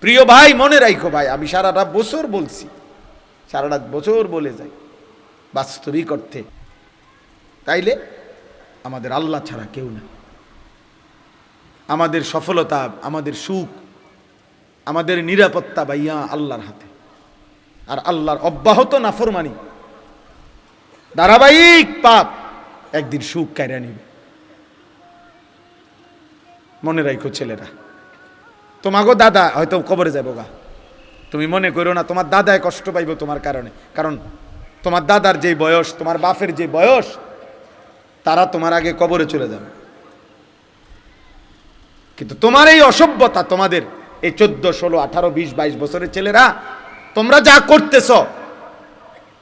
প্রিয় ভাই মনে রাখো ভাই, আমি সারাটা বছর বলছি, সারাটা বছর বলে যাই বাস্তবিক অর্থে, তাইলে আমাদের আল্লাহ ছাড়া কেউ না। আমাদের সফলতা, আমাদের সুখ, আমাদের নিরাপত্তা ভাইয়া আল্লাহর হাতে। আর আল্লাহর অব্যাহত নাফরমানি, ধারাবাহিক পাপ একদিন সুখ কাইরা নিবে। মনে রাখো ছেলেরা, তোমাগো দাদা হয়তো কবরে যাবো গা, তুমি মনে করো না তোমার দাদায় কষ্ট পাইব তোমার কারণে, কারণ তোমার দাদার যে বয়স, তোমার বাপের যে বয়স, তারা তোমার আগে কবরে চলে যাবে। কিন্তু তোমার এই অসভ্যতা, তোমাদের এই 14, 16, 18, 20, 22 বছরের ছেলেরা, তোমরা যা করতেছ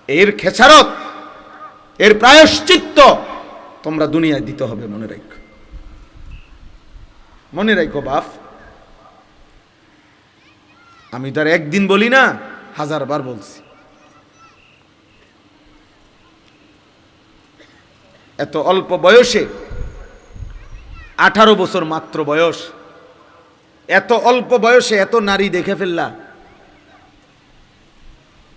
এর খেসারত, এর প্রায়শ্চিত্ত তোমরা দুনিয়ায় দিতে হবে। মনে রাখো, মনে রাখো বাপ, আমি তো আর একদিন বলি না, 1000 বার বলছি। এত অল্প বয়সে, 18 বছর মাত্র বয়স, এত অল্প বয়সে এত নারী দেখে ফেললা,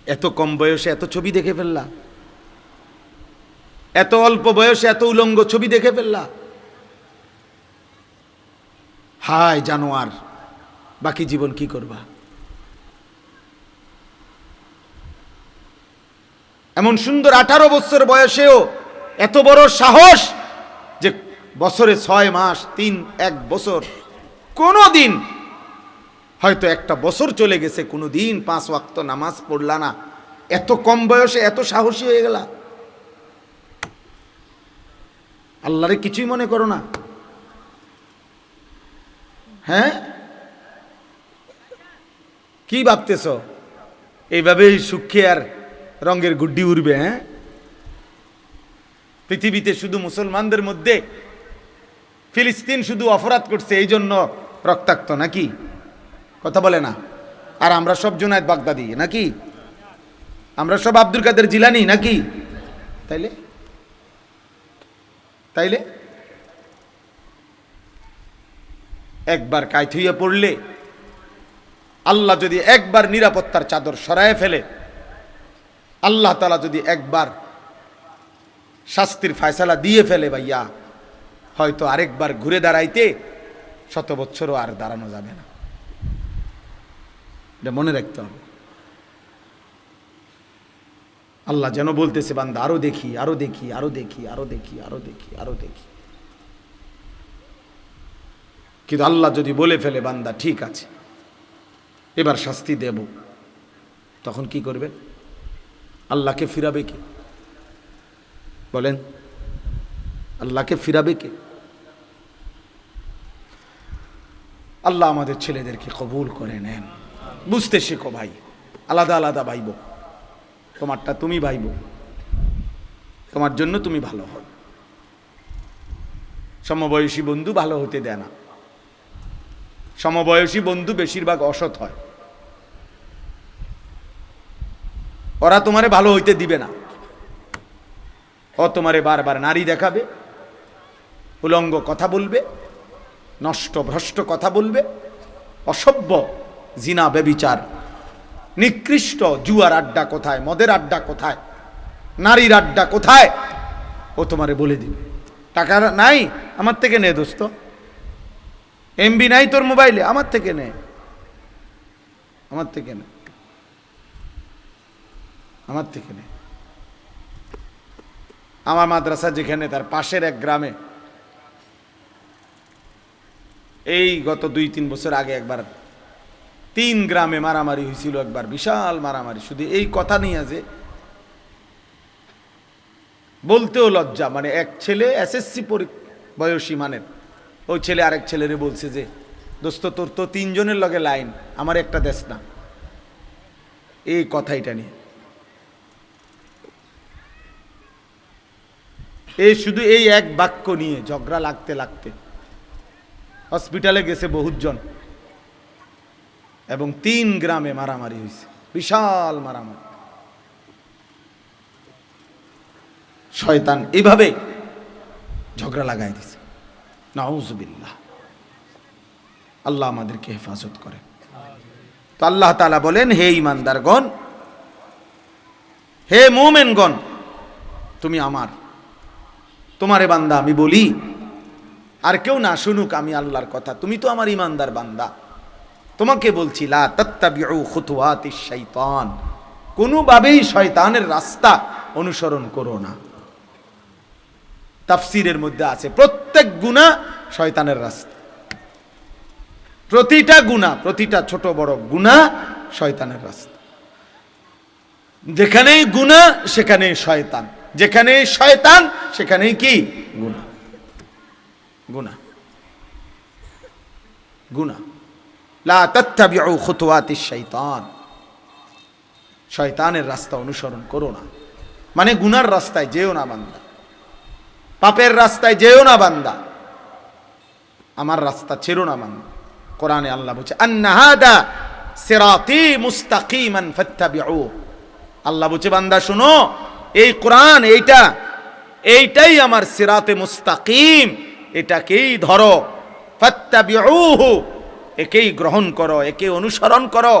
এত কম বয়সে এত ছবি দেখে ফেললা, এত অল্প বয়সে এত উলঙ্গ ছবি দেখে ফেললা। হায় জানোয়ার, বাকি জীবন কি করবা? এমন সুন্দর 18 বছর বয়সেও এত বড় সাহস যে বছরে 6 মাস, 1 বছর, কোনো দিন হয়তো একটা বছর চলে গেছে, কোনো দিন 5 ওয়াক্ত নামাজ পড়লা না, এত কম বয়সে এত সাহসী হয়ে গেলা। আল্লাহরে কিছুই মনে করো না? হ্যাঁ, কি ভাবতেছ? এইভাবেই সুখে আর রঙের গুড্ডি উড়বে? হ্যাঁ, পৃথিবীতে শুধু মুসলমানদের মধ্যে ফিলিস্তিন শুধু অপরাধ করছে এই জন্য রক্তাক্ত নাকি? কথা বলে না? আর আমরা সব জুনায়েদ বাগদাদি নাকি? আমরা সব আব্দুল কাদের জিলানি নাকি? তাইলে তাইলে একবার কায়ত হইয়া পড়লে, আল্লাহ যদি একবার নিরাপত্তার চাদর সরায় ফেলে, আল্লাহ তাআলা যদি একবার শাস্তির ফয়সালা দিয়ে ফেলে ভাইয়া, হয়তো আরেকবার ঘুরে দাঁড়াইতে 100 বছরও আর দাঁড়ানো যাবে না। এটা মনে রাখতে হবে। আল্লাহ যেন বলতেছে, বান্দা আরো দেখি, আরো দেখি, আরো দেখি, আরো দেখি, আরো দেখি, আরো দেখি। কিন্তু আল্লাহ যদি বলে ফেলে, বান্দা ঠিক আছে এবার শাস্তি দেব, তখন কি করবেন? আল্লাহকে ফিরাবে কে? বলেন, আল্লাহকে ফিরাবে কে? আল্লাহ আমাদের ছেলেদেরকে কবুল করে নেন। বুঝতে শেখো ভাই, আলাদা আলাদা ভাইব, তোমারটা তুমি ভাইব, তোমার জন্য তুমি ভালো হও। সমবয়সী বন্ধু ভালো হতে দেয় না। সমবয়সী বন্ধু বেশিরভাগ অসৎ হয়, ওরা তোমারে ভালো হইতে দিবে না। ও তোমারে বারবার নারী দেখাবে, উলঙ্গ কথা বলবে, নষ্ট ভ্রষ্ট কথা বলবে, অসভ্য, জিনা, ব্যভিচার, নিকৃষ্ট, জুয়ার আড্ডা কোথায়, মদের আড্ডা কোথায়, নারীর আড্ডা কোথায়, ও তোমারে বলে দিবে। টাকা নাই, আমার থেকে নে দোস্ত। এমবি নাই তোর মোবাইলে, আমার থেকে নে, আমার থেকে নে, আমার থেকে নে। আমার মাদ্রাসা যেখানে, তার পাশের এক গ্রামে এই গত 2-3 বছর আগে একবার 3 গ্রামে মারামারি হয়েছিল, একবার বিশাল মারামারি, শুধু এই কথা নিয়ে যে বলতেও লজ্জা। মানে এক ছেলে এসএসসি বয়সী মানের, ওই ছেলে আরেক ছেলেরে বলছে যে দোস্ত তোর তো 3 জনের লগে লাইন, আমার একটা দেশ না, এই কথাইটা নিয়ে। এই শুধু এই এক বাক্য নিয়ে ঝগড়া লাগতে লাগতে হসপিটালে গেছে বহুজন, এবং 3 গ্রামে মারামারি হয়েছে, বিশাল মারামারি। শয়তান এইভাবে ঝগড়া লাগাই দিছে। নাউজুবিল্লাহ, আল্লাহ আমাদেরকে হেফাজত করে। তো আল্লাহ তাআলা বলেন, হে ঈমানদারগণ, হে মুমিনগণ, তুমি আমার, তোমারে বান্দা আমি বলি, আর কেউ না শুনুক আমি আল্লাহর কথা, তুমি তো আমার ঈমানদার বান্দা, তোমাকে বলছি লা তাত্তাবিউ খুতুওয়াতিশ শাইতান, কোনোভাবেই শয়তানের রাস্তা অনুসরণ করো না। তাফসীরের মধ্যে আছে প্রত্যেক গুনাহ শয়তানের রাস্তা, প্রতিটা গুনাহ, প্রতিটা ছোট বড় গুনাহ শয়তানের রাস্তা। যেখানেই গুনাহ সেখানেই শয়তান, যেখানেই শয়তান সেখানেই কি গুনাহ। গুনাহ গুনাহ। লা তাত্তাবিউ খুতুওয়াতিশ শাইতান, শয়তানের রাস্তা অনুসরণ করো না, মানে গুনার রাস্তায় যেও না বান্দা, পাপের রাস্তায় যেও না বান্দা, আমার রাস্তা ছেড়ো না বান্দা। কোরআনে আল্লাহ বলছে আন্না হাদা সিরাতি মুস্তাকিমান ফাত্তাবিউ, আল্লাহ বলছে বান্দা শুনো, এই কোরআন এইটাই আমার সিরাতে মুস্তাকিম, এটাকেই ধরো, ফাত্তাবিউহু, একেই গ্রহণ করো, একে অনুসরণ করো,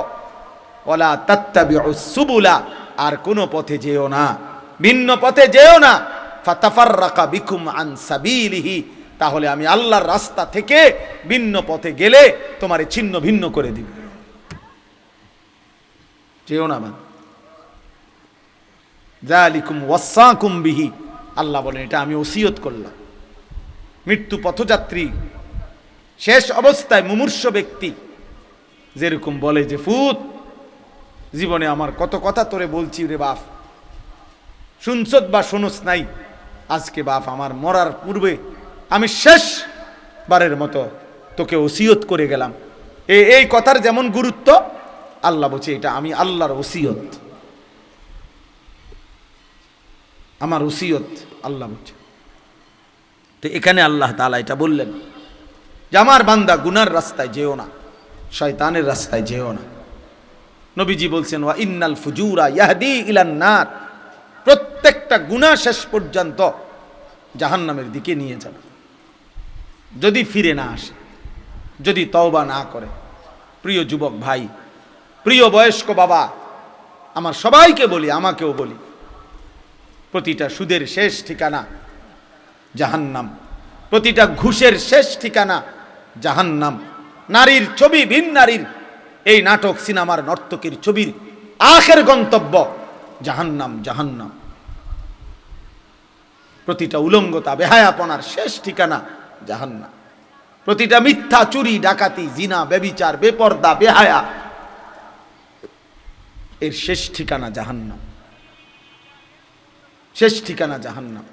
ওয়ালা তাত্তাবিউস সুবুলা, আর কোন পথে যেও না, ভিন্ন পথে যেও না, ফাতাফাররাকা বিকুম আন সাবিলিহি, তাহলে আমি আল্লাহর রাস্তা থেকে ভিন্ন পথে গেলে তোমারে ছিন্ন ভিন্ন করে দিব। যেও না বান্দা, যালিকুম ওয়াসাকুম বিহি, আল্লাহ বলেন এটা আমি ওসিয়ত করলাম। মৃত্যু পথযাত্রী, শেষ অবস্থায় মুমূর্ষ ব্যক্তি যেরকম বলে যে ফুত, জীবনে আমার কত কথা তোরে বলছি রে বাপ, শুনছত বা শুনস নাই, আজকে বাপ আমার মরার পূর্বে আমি শেষবারের মতো তোকে ওসিয়ত করে গেলাম। এই কথার যেমন গুরুত্ব, আল্লাহ বলছে এটা আমি আল্লাহর ওসিয়ত, আমার ওসিয়ত আল্লাহ বলছে। তো এখানে আল্লাহ তাআলা এটা বললেন যে আমার বান্দা গুনার রাস্তায় যেও না, শয়তানের রাস্তায় যেও না। নবীজি বলছেন ওয়া ইন্নাল ফুজুরা ইয়াহদি ইলান নার, প্রত্যেকটা গুনাহ শেষ পর্যন্ত জাহান্নামের দিকে নিয়ে যাবে, যদি ফিরে না আসে, যদি তওবা না করে। প্রিয় যুবক ভাই, প্রিয় বয়স্ক বাবা, আমার সবাইকে বলি, আমাকেও বলি, প্রতিটা সুদের শেষ ঠিকানা জাহান্নাম, প্রতিটা ঘুষের শেষ ঠিকানা জাহান্নাম। নারীর ছবি, ভিন নারীর এই নাটক সিনেমার নর্তকীর ছবির আখের গন্তব্য জাহান্নাম, জাহান্নাম। প্রতিটা উলঙ্গতা, বেহায়াপনার শেষ ঠিকানা জাহান্নাম। প্রতিটা মিথ্যা, চুরি, ডাকাতি, জিনা, ব্যভিচার, বেপর্দা, বেহায়া, এর শেষ ঠিকানা জাহান্নাম, শেষ ঠিকানা জাহান্নাম।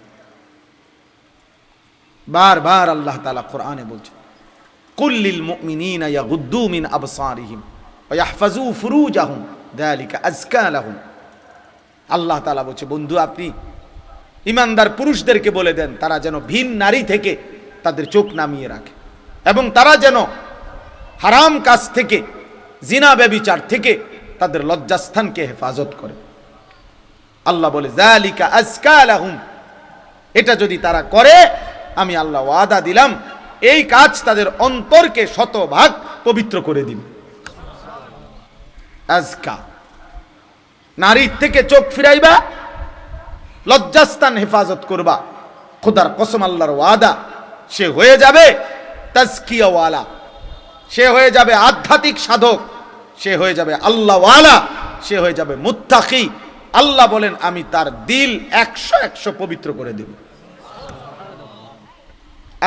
বারবার আল্লাহ তাআলা কোরআনে বলছেন কুল্লিল মুমিনিনা ইয়াগুদ্দু মিন আবসারিহিম ওয়া ইয়াহফাজু ফুরুজাহুম যালিকা আযকা লাহুম। আল্লাহ তাআলা বলছে বন্ধু, আপনি ঈমানদার পুরুষদেরকে বলে দেন তারা যেন ভিন নারী থেকে তাদের চোখ নামিয়ে রাখে, এবং তারা যেন হারাম কাজ থেকে, জিনা ব্যভিচার থেকে তাদের লজ্জাস্থানকে হেফাজত করে। আল্লাহ বলে যালিকা আযকা লাহুম, এটা যদি তারা করে আমি আল্লাহ ওয়াদা দিলাম এই কাজ তাদের অন্তরকে শতভাগ পবিত্র করে দিবে। আযকা, নারীর থেকে চোখ ফিরাইবা, লজ্জাস্থান হেফাজত করবা, খোদার কসম আল্লাহর ওয়াদা, সে হয়ে যাবে তাজকিয়াওয়ালা, সে হয়ে যাবে আধ্যাত্মিক সাধক, সে হয়ে যাবে আল্লাহওয়ালা, সে হয়ে যাবে মুত্তাকি। আল্লাহ বলেন আমি তার দিল 100 পবিত্র করে দেব।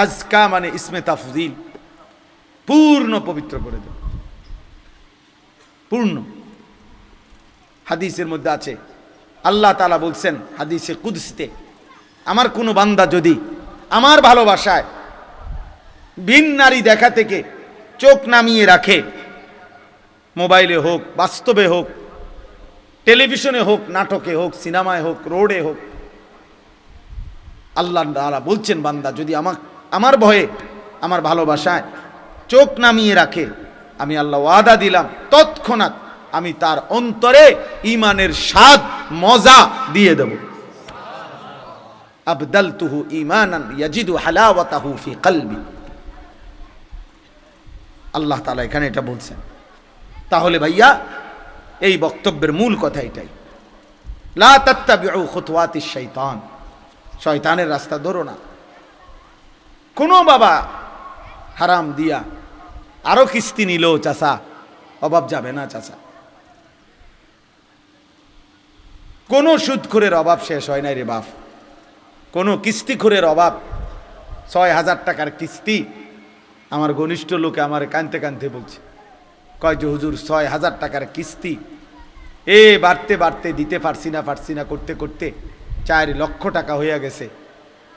আজকা মানে ইসমে তাফজিল, পূর্ণ পবিত্র করে দেব, পূর্ণ। হাদিসের মধ্যে আছে, আল্লাহ তাআলা বলছেন হাদিসে কুদসিতে, আমার কোনো বান্দা যদি আমার ভালোবাসায় ভিন নারী দেখা থেকে চোখ নামিয়ে রাখে, মোবাইলে হোক, বাস্তবে হোক, টেলিভিশনে হোক, নাটকে হোক, সিনেমায় হোক, রোডে হোক, আল্লাহ তাআলা বলছেন বান্দা যদি আমার ভয়ে, আমার ভালোবাসায় চোখ নামিয়ে রাখে, আমি আল্লাহ ওয়াদা দিলাম তৎক্ষণাৎ আমি তার অন্তরে ঈমানের স্বাদ মজা দিয়ে দেব। আবদালতুহু ঈমানান ইয়াজিদু হালাওয়াতাহু ফি কলবি। আল্লাহ তাআলা এখানে এটা বলছেন। তাহলে ভাইয়া এই বক্তব্যের মূল কথা এটাই, লা তাত্তাবিউ খুতুওয়াতিশ শাইতান, শয়তানের রাস্তা ধরো না। কোনো বাবা হারাম দিয়া আরো কিস্তি নিল, চাচা অভাব যাবে না চাচা। কোনো সুদখোরের অভাব শেষ হয় নাই রে বাপ, কোনো কিস্তিখোরের অভাব। ৬,০০০ টাকার কিস্তি, আমার ঘনিষ্ঠ লোকে আমার কানতে কানতে বলছে, কয় যে হুজুর ৬,০০০ টাকার কিস্তি বাড়তে বাড়তে দিতে পারছি না করতে করতে ৪ লক্ষ টাকা হয়ে গেছে।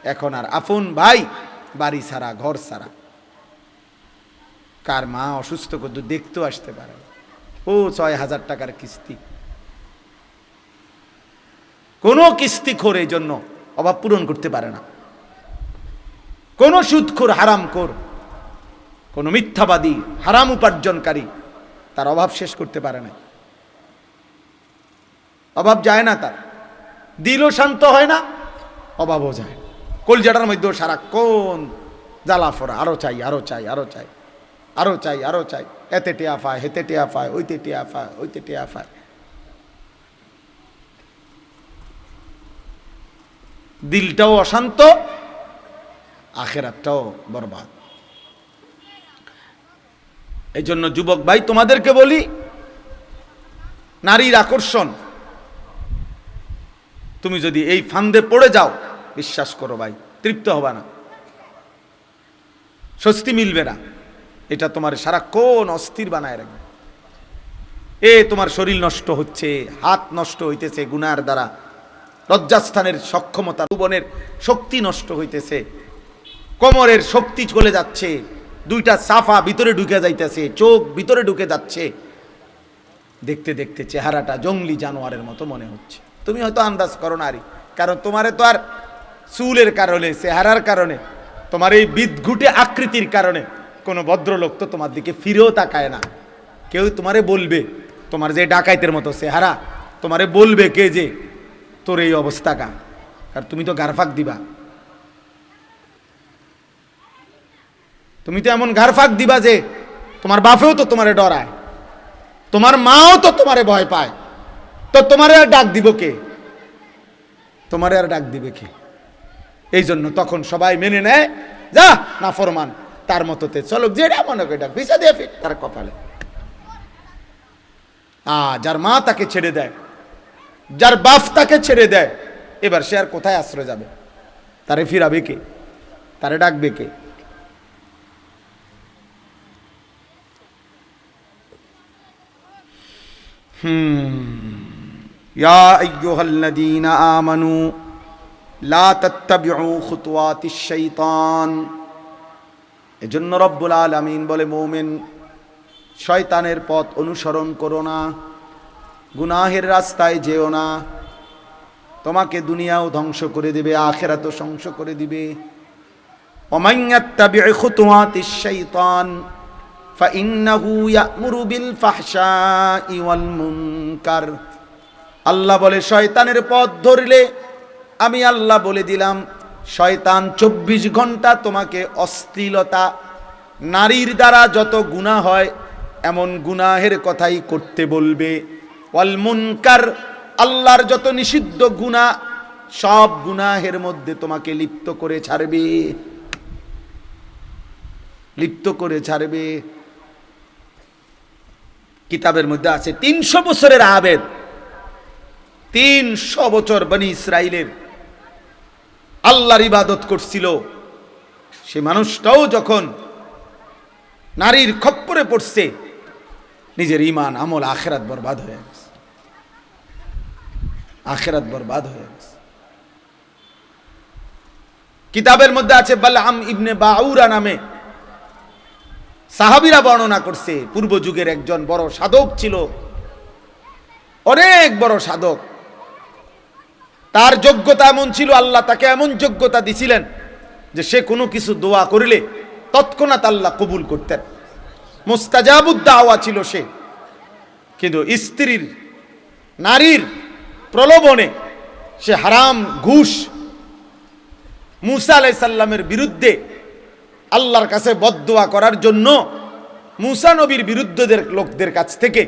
এখন আর আপন ভাই বাড়ি ছাড়া, ঘর ছাড়া, কার মা অসুস্থ করতে দেখতেও আসতে পারে, ও ৬,০০০ টাকার কিস্তি। কোনো কিস্তিখোর এই জন্য অভাব পূরণ করতে পারে না। কোন সুদখোর, হারামখোর, কোন মিথ্যাবাদী, হারাম উপার্জনকারী তার অভাব শেষ করতে পারে না। অভাব যায় না, তার দিলও শান্ত হয় না, অভাবও যায়। কলজাটার মধ্যেও সারাক্ষণ জ্বালাফোড়া, আরো চাই, আরো চাই, আরো চাই, আরো চাই, আরো চাই, এতে টেয়া পায়, হেতে টেয়া পায়, ওইতে টেয়া পায়, ওইতে টেয়া পায়। দিলটাও অশান্ত, আখেরাতটাও বরবাদ। এই জন্য যুবক ভাই তোমাদেরকে বলি, নারীর আকর্ষণ, তুমি যদি এই ফান্দে পড়ে যাও, বিশ্বাস করো ভাই তৃপ্ত হবে না, স্বস্তি মিলবে না। এটা তোমার সারাক্ষণ অস্থির বানায় রাখবে। তোমার শরীর নষ্ট হচ্ছে, হাত নষ্ট হইতেছে গুনার দ্বারা, লজ্জাস্থানের সক্ষমতা, যৌবনের শক্তি নষ্ট হইতেছে, কোমরের শক্তি চলে যাচ্ছে, দুইটা সাফা ভিতরে ঢুকে যাইতেছে, চোখ ভিতরে ঢুকে যাচ্ছে, দেখতে দেখতে চেহারাটা জঙ্গলি জানোয়ারের মতো মনে হচ্ছে। তুমি হয়তো আন্দাজ করো নারী, কারণ তোমারে তো আর চুলের কারণে, চেহারার কারণে, তোমার এই বিদঘুটে আকৃতির কারণে কোনো ভদ্রলোক তো তোমার দিকে ফিরেও তাকায় না। কেউ তোমারে বলবে, তোমার যে ডাকাইতের মতো চেহারা, তোমারে বলবে কে যে তোর এই অবস্থা কা, আর তুমি তো গারফাক দিবা, তুমি তো এমন গারফাক দিবা যে তোমার বাপেও তো তোমারে ডরায়, তোমার মাও তো তোমারে ভয় পায়, তো তোমারে আর ডাক দিব কে, তোমারে আর ডাক দিবে কে? এই জন্য তখন সবাই মেনে নেয়, যা না ফরমান, তার মতোতে চলো, যেটা মনে করে ডাক, ভিসা দিয়ে ফির তার কপালে। যার মা তাকে ছেড়ে দেয়, যার বাপ তাকে ছেড়ে দেয়, এবার সে আর কোথায় আশ্রয় যাবে? তারে ফিরাবে কে? তারে ডাকবে কে? ইয়া আইয়ুহাল্লাযীনা আমানু লা তাত্তাবিউ খুতুওয়াতিশ শাইতান। এজন্য রব্বুল আলামিন বলে, মুমিন শয়তানের পথ অনুসরণ করো না, গুনাহের রাস্তায় যেও না, তোমাকে দুনিয়াও ধ্বংস করে দিবে, আখিরাতও ধ্বংস করে দিবে। ওমান ইয়াত্তাবি খুতুওয়াতিশ শাইতান ফাইন্নাহু ইয়া'মুরু বিল ফাহশাই ওয়াল মুনকার। আল্লাহ বলে, শয়তানের পথ ধরলে আমি আল্লাহ বলে দিলাম, শয়তান 24 ঘন্টা তোমাকে অশ্লীলতা, নারীর দ্বারা যত গুনাহ হয় এমন গুনাহের কথাই করতে বলবে, ওয়াল মুনকার, আল্লাহর যত নিষিদ্ধ গুনাহ সব গুনাহের মধ্যে তোমাকে লিপ্ত করে ছাড়বে, লিপ্ত করে ছাড়বে। কিতাবের মধ্যে আছে 300 বছরের আবেদ, 300 বছর বনি ইসরাইলের আল্লাহর ইবাদত করছিল, সে মানুষটাও যখন নারীর খপ্পরে পড়ছে, নিজের ঈমান আমল আখিরাত বরবাদ হয়ে গেছে, আখিরাত বরবাদ হয়ে গেছে। কিতাবের মধ্যে আছে বালআম ইবনে বাউরা নামে সাহাবীরা বর্ণনা করছে, পূর্ব যুগের একজন বড় সাধক ছিল, অনেক বড় সাধক। তার যোগ্যতা এমন ছিল, আল্লাহ তাকে এমন যোগ্যতা দিছিলেন যে সে কোনো কিছু দোয়া করলে তৎক্ষণাৎ আল্লাহ কবুল করতেন। মুস্তাজাবুদ দাওয়া ছিল সে। কিন্তু স্ত্রীর, নারীর প্রলোভনে সে হারাম ঘুষ মুসা আলাইহিস সালামের বিরুদ্ধে আল্লাহর কাছে বদদোয়া করার জন্য মুসা নবীর বিরুদ্ধদের লোকদের কাছ থেকে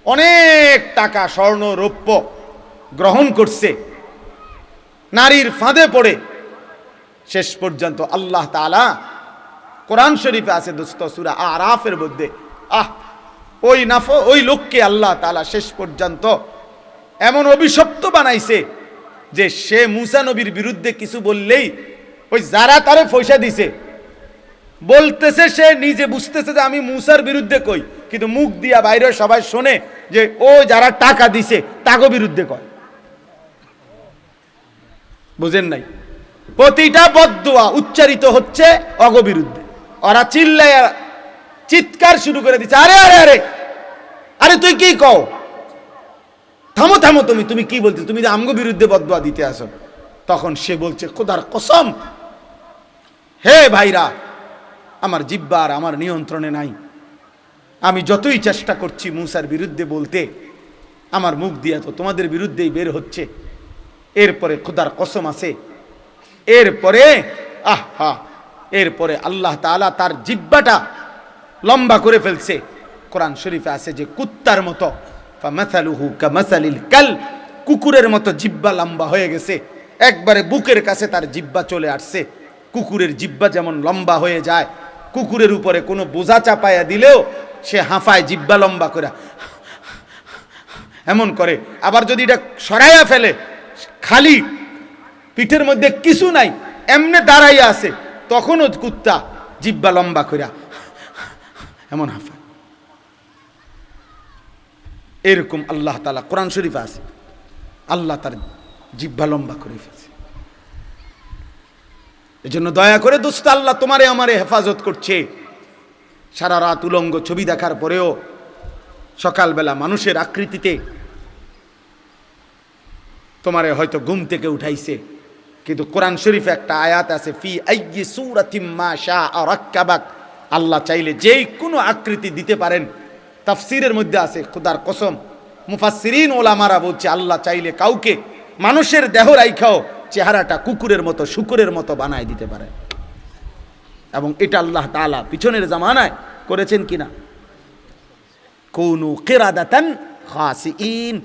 অনেক টাকা, স্বর্ণ, রৌপ্য গ্রহণ করছে। নারীর ফাঁদে পড়ে শেষ পর্যন্ত আল্লাহ তাআলা কোরআন শরীফে আছে দোস্ত, সূরা আরাফের মধ্যে, ওই লোককে আল্লাহ তাআলা শেষ পর্যন্ত এমন অভিশপ্ত বানাইছে যে সে মুসা নবীর বিরুদ্ধে কিছু বললেই ওই যারা তারে পয়সা দিছে বলতেছে, সে নিজে বুঝতেছে যে আমি মুসার বিরুদ্ধে কই, কিন্তু মুখ দিয়া বাইরে সবাই শোনে যে ও যারা টাকা দিছে তাগো বিরুদ্ধে কয়। বুঝেন নাই? প্রতিটা বদদোয়া উচ্চারিত হচ্ছে অগ বিরুদ্ধে। ওরা চিল্লায় চিৎকার শুরু করে দিচ্ছে, আরে আরে আরে আরে তুই কি কও, থামো থামো, তুমি কি বলছো, তুমি আমগো বিরুদ্ধে বদদোয়া দিতে আসো। তখন সে বলছে, খোদার কসম, হে ভাইরা, আমার জিহ্বা আর আমার নিয়ন্ত্রণে নাই। আমি যতই চেষ্টা করছি মুসার বিরুদ্ধে বলতে, আমার মুখ দিয়ে তো তোমাদের বিরুদ্ধেই বের হচ্ছে। এরপরে খোদার কসম আছে, এরপরে আল্লাহ তাআলা তার জিহ্বাটা লম্বা করে ফেলছে। কোরআন শরীফে আছে যে কুত্তার মতো, ফামাসালুহু কামাসালিল কাল, কুকুরের মতো জিহ্বা লম্বা হয়ে গেছে, একবারে বুকের কাছে তার জিহ্বা চলে আসছে। কুকুরের জিহ্বা যেমন লম্বা হয়ে যায়, কুকুরের উপরে কোনো বোঝা চাপায়া দিলেও সে হাঁফায় জিহ্বা লম্বা করে এমন করে। আবার যদি এটা সরাইয়া ফেলে, খালি পিঠের মধ্যে কিছু নাই, এমনে দাঁড়াইয়া আছে, তখনও কুত্তা জিহ্বা লম্বা করে এমন হাঁফায়। এরকম আল্লাহ তাআলা কোরআন শরীফে আছে, আল্লাহ তার জিহ্বা লম্বা করে ফেলছে। এজন্য দয়া করে দোস্ত, আল্লাহ তোমারে আমারে হেফাজত করছে। সারা রাত উলঙ্গ ছবি দেখার পরেও সকালবেলা মানুষের আকৃতিতে তোমারে হয়তো ঘুম থেকে উঠাইছে, কিন্তু কোরআন শরীফে একটা আয়াত আছে, ফি আইয়ি সূরাতিম মা শাআ রাক্কাবাক, আল্লাহ চাইলে যেই কোনো আকৃতি দিতে পারেন। তাফসীরের মধ্যে আছে, খোদার কসম, মুফাসসিরিন ওলামারা বলছে আল্লাহ চাইলে কাউকে মানুষের দেহ রাইখাও চেহারাটা কুকুরের মতো, শূকরের মতো বানায় দিতে পারে। এবং এটা আল্লাহ তাআলা পিছনের জামানায় করেছেন কিনা, কুনু কিরাদাতান খাসিইন,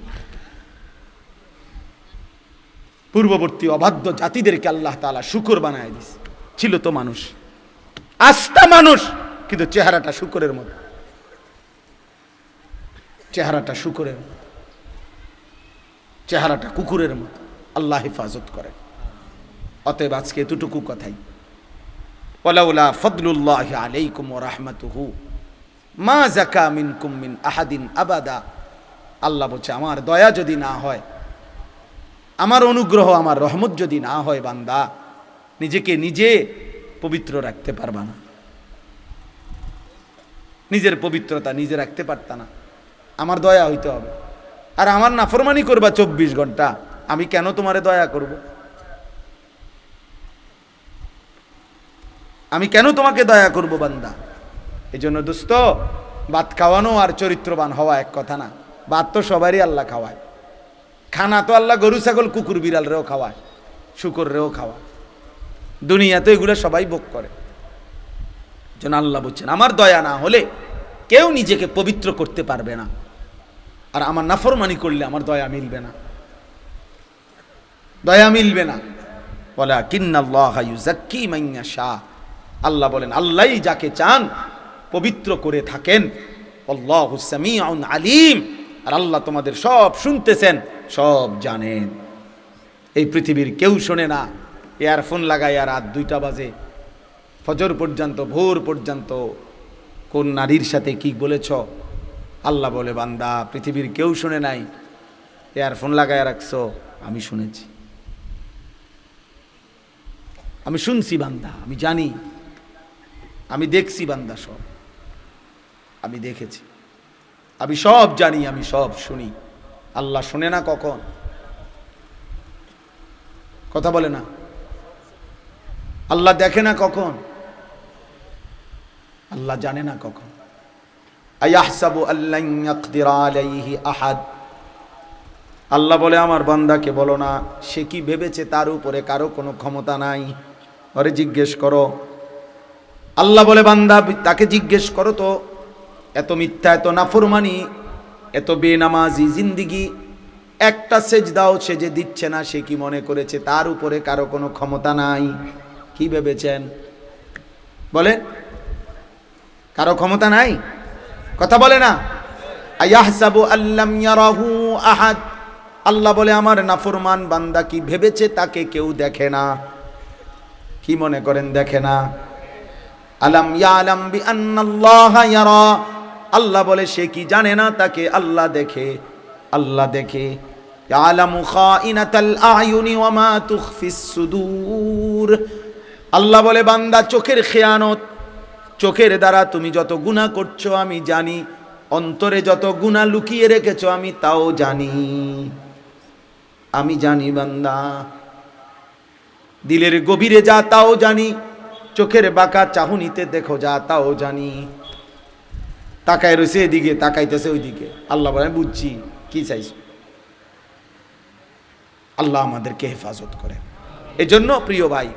পূর্ববর্তী অবাধ্য জাতিদেরকে আল্লাহ তাআলা শূকর বানায় দিয়েছে। ছিল তো মানুষ, আস্তা মানুষ, কিন্তু চেহারাটা শূকরের মতো, চেহারাটা শূকরের মতো, চেহারাটা কুকুরের মতো। আল্লাহ হেফাজত করে। অতএব আজকে এতটুকু কথাই, ওয়ালাউলা ফাদলুল্লাহি আলাইকুম ওয়া রাহমাতুহু মা যাকা মিনকুম মিন আহাদিন আবাদা। আল্লাহ বলছে, আমার দয়া যদি না হয়, আমার অনুগ্রহ, আমার রহমত যদি না হয়, বান্দা নিজেকে নিজে পবিত্র রাখতে পারবা না। নিজের পবিত্রতা নিজে রাখতে পারতা না, আমার দয়া হইতে হবে। আর আমার নাফরমানি করবা 24 ঘন্টা, আমি কেন তোমারে দয়া করব? আমি কেন তোমাকে দয়া করব বান্দা? এই জন্য দোস্ত, ভাত খাওয়ানো আর চরিত্রবান হওয়া এক কথা না। ভাত তো সবারই আল্লাহ খাওয়ায়, খানা তো আল্লাহ গরু ছাগল কুকুর বিড়াল রেও খাওয়ায়, শুকর রেও খাওয়ায়, দুনিয়া তো এগুলো সবাই ভোগ করে। যেন আল্লাহ বলছেন, আমার দয়া না হলে কেউ নিজেকে পবিত্র করতে পারবে না, আর আমার নাফরমানি করলে আমার দয়া মিলবে না, দয়া মিলবে না। ওয়ালাকিন্নাল্লাহা ইউযাক্কি মান ইয়াশা, আল্লাহ বলেন আল্লাহই যাকে চান পবিত্র করে থাকেন। আল্লাহু সামিউন আলিম, আর আল্লাহ তোমাদের সব শুনতেছেন, সব জানেন। এই পৃথিবীর কেউ শোনে না। ইয়ারফোন লাগায় আর রাত 2টা বাজে, ফজর পর্যন্ত, ভোর পর্যন্ত কোন নারীর সাথে কি বলেছ? আল্লাহ বলে, বান্দা পৃথিবীর কেউ শুনে নাই, ইয়ারফোন লাগায় রাখছো, আমি শুনেছি, আমি শুনছি বান্দা, আমি জানি, আমি দেখছি বান্দা, সব আমি দেখেছি, আমি সব জানি, আমি সব শুনি। আল্লাহ শোনে না কখন? কথা বলে না। আল্লাহ দেখে না কখন? আল্লাহ জানে না কখন? আয়াহসাবু আল্লান ইয়াকদিরা আলাইহি আহাদ। আল্লাহ বলে, আমার বান্দাকে বলো না সে কি ভেবেছে তার উপরে কারো কোনো ক্ষমতা নাই, ওরে জিজ্ঞেস করো। আল্লাহ বলে, বান্দা তাকে জিজ্ঞেস করো তো, এত মিথ্যা, এত নাফরমানি, এত বেনামাজি জিন্দিগি, একটা সেজদাও সে যে দিচ্ছে না, সে কি মনে করেছে তার উপরে কারো কোনো ক্ষমতা নাই? কি ভেবেছেন? বলেন, কারো ক্ষমতা নাই? কথা বলে না। আয়াহসাবু আল্লাম ইয়ারাহু আহাদ। আল্লাহ বলে, আমার নাফরমান বান্দা কি ভেবেছে তাকে কেউ দেখে না? কি মনে করেন দেখে না? আলাম ইয়ালাম বিআন্নাল্লাহা ইয়ারা। আল্লাহ বলে, সে কি জানে না তাকে আল্লাহ দেখে? আল্লাহ দেখে। ইয়ালামু খাইনাতাল আয়ুনি ওয়া মা তুখফিস সুদূর। আল্লাহ বলে, বান্দা চোখের খেয়ানত, চোখের দ্বারা তুমি যত গুনাহ করছো আমি জানি, অন্তরে যত গুনাহ লুকিয়ে রেখেছো আমি তাও জানি, আমি জানি বান্দা। দিলের গভীরে যা তাও জানি, চোখের বাঁকা চাহনিতে দেখো যা তাও জানি। তাকায় রয়েছে এদিকে, তাকাইতেছে ওইদিকে। আল্লাহ বলে, বুঝছি কি চাইছো। আল্লাহ আমাদেরকে হেফাজত করে। এজন্য প্রিয় ভাই,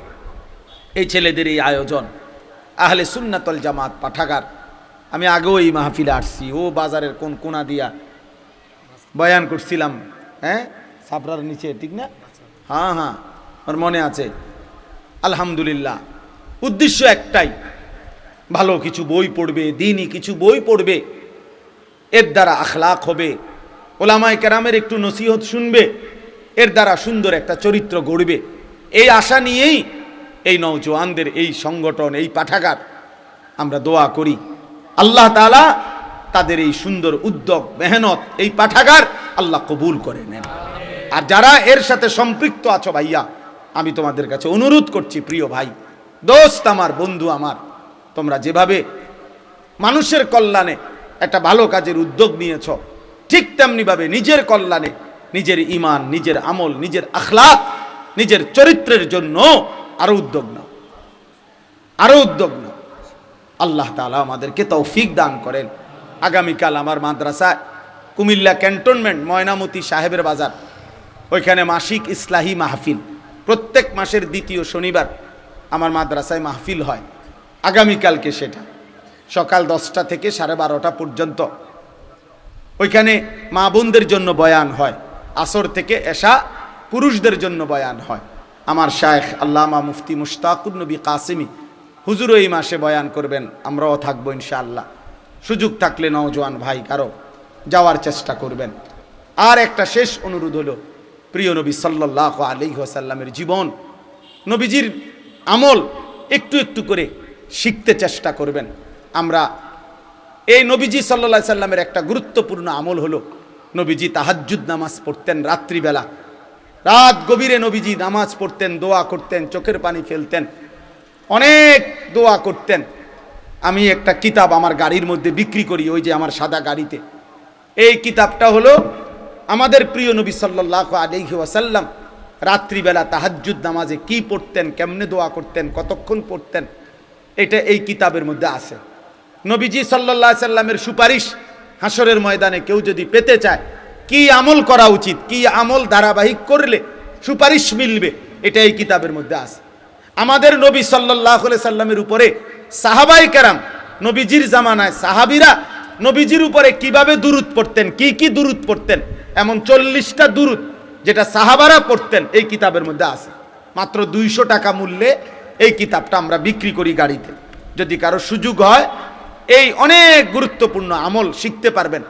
এই ছেলেদের এই আয়োজন, আহলে সুন্নাতুল জামাত পাঠাগার, আমি আগেও এই মাহফিলে আসছি, ও বাজারের কোন কোনা দিয়া বয়ান করছিলাম, হ্যাঁ, সাবরার নিচে, ঠিক না? হ্যাঁ হ্যাঁ, আমার মনে আছে। আলহামদুলিল্লাহ, উদ্দেশ্য একটাই, ভালো কিছু বই পড়বে, দ্বীনি কিছু বই পড়বে, এর দ্বারা আখলাক হবে, ওলামায়ে কেরামের একটু নসিহত শুনবে, এর দ্বারা সুন্দর একটা চরিত্র গড়বে। এই আশা নিয়েই এই নওজোয়ানদের এই সংগঠন, এই পাঠাগার, আমরা দোয়া করি আল্লাহ তাআলা তাদের এই সুন্দর উদ্যোগ, মেহনত, এই পাঠাগার আল্লাহ কবুল করে নেন। আর যারা এর সাথে সম্পৃক্ত আছো ভাইয়া, আমি তোমাদের কাছে অনুরোধ করছি, প্রিয় ভাই, দোস্ত আমার, বন্ধু আমার, তোমরা যেভাবে মানুষের কল্যাণে একটা ভালো কাজের উদ্যোগ নিয়েছ, ঠিক তেমনিভাবে নিজের কল্যাণে, নিজের ঈমান, নিজের আমল, নিজের আখলাক, নিজের চরিত্রের জন্য আরো উদ্যোগ নাও, আরো উদ্যোগ নাও। আল্লাহ তাআলা আমাদেরকে তৌফিক দান করেন। আগামীকাল আমার মাদ্রাসায়, কুমিল্লা ক্যান্টনমেন্ট ময়নামতি সাহেবের বাজার, ওইখানে মাসিক ইসলাহি মাহফিল, প্রত্যেক মাসের দ্বিতীয় শনিবার আমার মাদ্রাসায় মাহফিল হয়। আগামীকালকে সেটা সকাল 10টা থেকে 12:30 পর্যন্ত ওইখানে মা বোনদের জন্য বয়ান হয়, আসর থেকে এশা পুরুষদের জন্য বয়ান হয়। আমার শায়েখ আল্লামা মুফতি মুশতাকুর নবী কাসিমি হুজুরও এই মাসে বয়ান করবেন, আমরাও থাকবো ইনশাআল্লাহ। সুযোগ থাকলে নওজোয়ান ভাই কারো যাওয়ার চেষ্টা করবেন। আর একটা শেষ অনুরোধ হলো, প্রিয় নবী সাল্লাল্লাহু আলাইহি ওয়াসাল্লামের জীবন, নবীজির আমল একটু একটু করে শিখতে চেষ্টা করবেন। আমরা এই নবীজি সাল্লাল্লাহু আলাইহি সাল্লামের একটা গুরুত্বপূর্ণ আমল হলো, নবীজি তাহাজ্জুদ নামাজ পড়তেন রাত্রিবেলা, রাত গভীরে নবীজি নামাজ পড়তেন, দোয়া করতেন, চোখের পানি ফেলতেন, অনেক দোয়া করতেন। আমি একটা কিতাব আমার গাড়ির মধ্যে বিক্রি করি, ওই যে আমার সাদা গাড়িতে। এই কিতাবটা হলো আমাদের প্রিয় নবী সাল্লাল্লাহু আলাইহি ওয়াসাল্লাম রাত্রিবেলা তাহাজ্জুদ নামাজে কি পড়তেন, কেমনে দোয়া করতেন, কতক্ষণ পড়তেন, এটা এই কিতাবের মধ্যে আছে। নবীজি সাল্লাল্লাহু আলাইহি সাল্লামের সুপারিশ হাসরের ময়দানে কেউ যদি পেতে চায়, কি আমল করা উচিত, কি আমল ধারাবাহিক করলে সুপারিশ মিলবে, এটা এই কিতাবের মধ্যে আছে। আমাদের নবী সাল্লাল্লাহু আলাইহি সাল্লামের উপরে সাহাবায়ে কেরাম, নবীজির জামানায় সাহাবীরা নবীজির উপরে কিভাবে দুরূদ পড়তেন, কি কি দুরূদ পড়তেন, এমন 40টা দুরূদ যেটা সাহাবারা পড়তেন এই কিতাবের মধ্যে আছে। মাত্র 200 টাকা মূল্যে এই কিতাবটা আমরা বিক্রি করি গাড়িতে। যদি কারো সুযোগ হয়, এই অনেক গুরুত্বপূর্ণ আমল শিখতে পারবেন,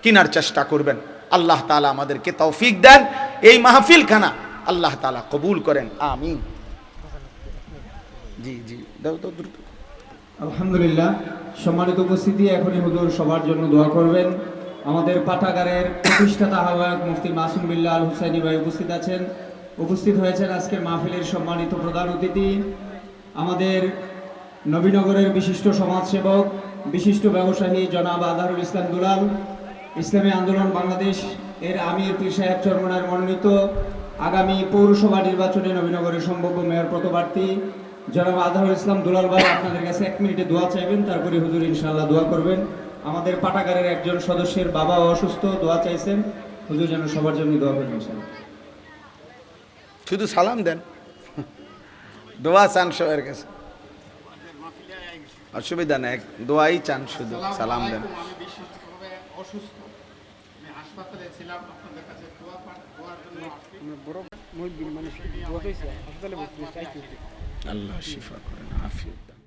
কেনার চেষ্টা করবেন। আল্লাহ তাআলা আমাদেরকে তৌফিক দেন, এই মাহফিলখানা আল্লাহ তাআলা কবুল করেন, আমিন। জি জি, দাও তো দ্রুত। আলহামদুলিল্লাহ। সম্মানিত উপস্থিতি, এখনই হুজুর সবার জন্য দোয়া করবেন। আমাদের পাঠাগারের প্রতিষ্ঠাতা আহ্বায়ক মুফতি মাসুম বিল্লাহ আল হুসাইনি ভাই উপস্থিত হয়েছেন আজকের মাহফিলের সম্মানিত প্রধান অতিথি, আমাদের নবীনগরের বিশিষ্ট সমাজসেবক, বিশিষ্ট ব্যবসায়ী জনাব আজহারুল ইসলাম দুলাল, ইসলামী আন্দোলন বাংলাদেশ এর আমির পীর সাহেব চরমনার মনোনীত আগামী পৌরসভা নির্বাচনে নবীনগরের সম্ভাব্য মেয়র পদপ্রার্থী জনাব আজহারুল ইসলাম দুলাল ভাই আপনাদের কাছে 1 মিনিটে দোয়া চাইবেন, তারপরে হুজুর ইনশাআল্লাহ দোয়া করবেন। আমাদের পাঠাগারের একজন সদস্যের বাবা অসুস্থ, দোয়া চাইছেন, হুজুর যেন সবার জন্য দোয়া করেন ইনশাআল্লাহ। শুধু সালাম দেন, দোয়া চান সবার কাছে, অসুবিধা নেই, দোয়াই চান, শুধু সালাম দেন। আমি বিশেষভাবে অসুস্থ, আমি হাসপাতালে ছিলাম, আপনাদের কাছে দোয়ার জন্য আল্লাহ শিফা করেন, আফিয়ত দান।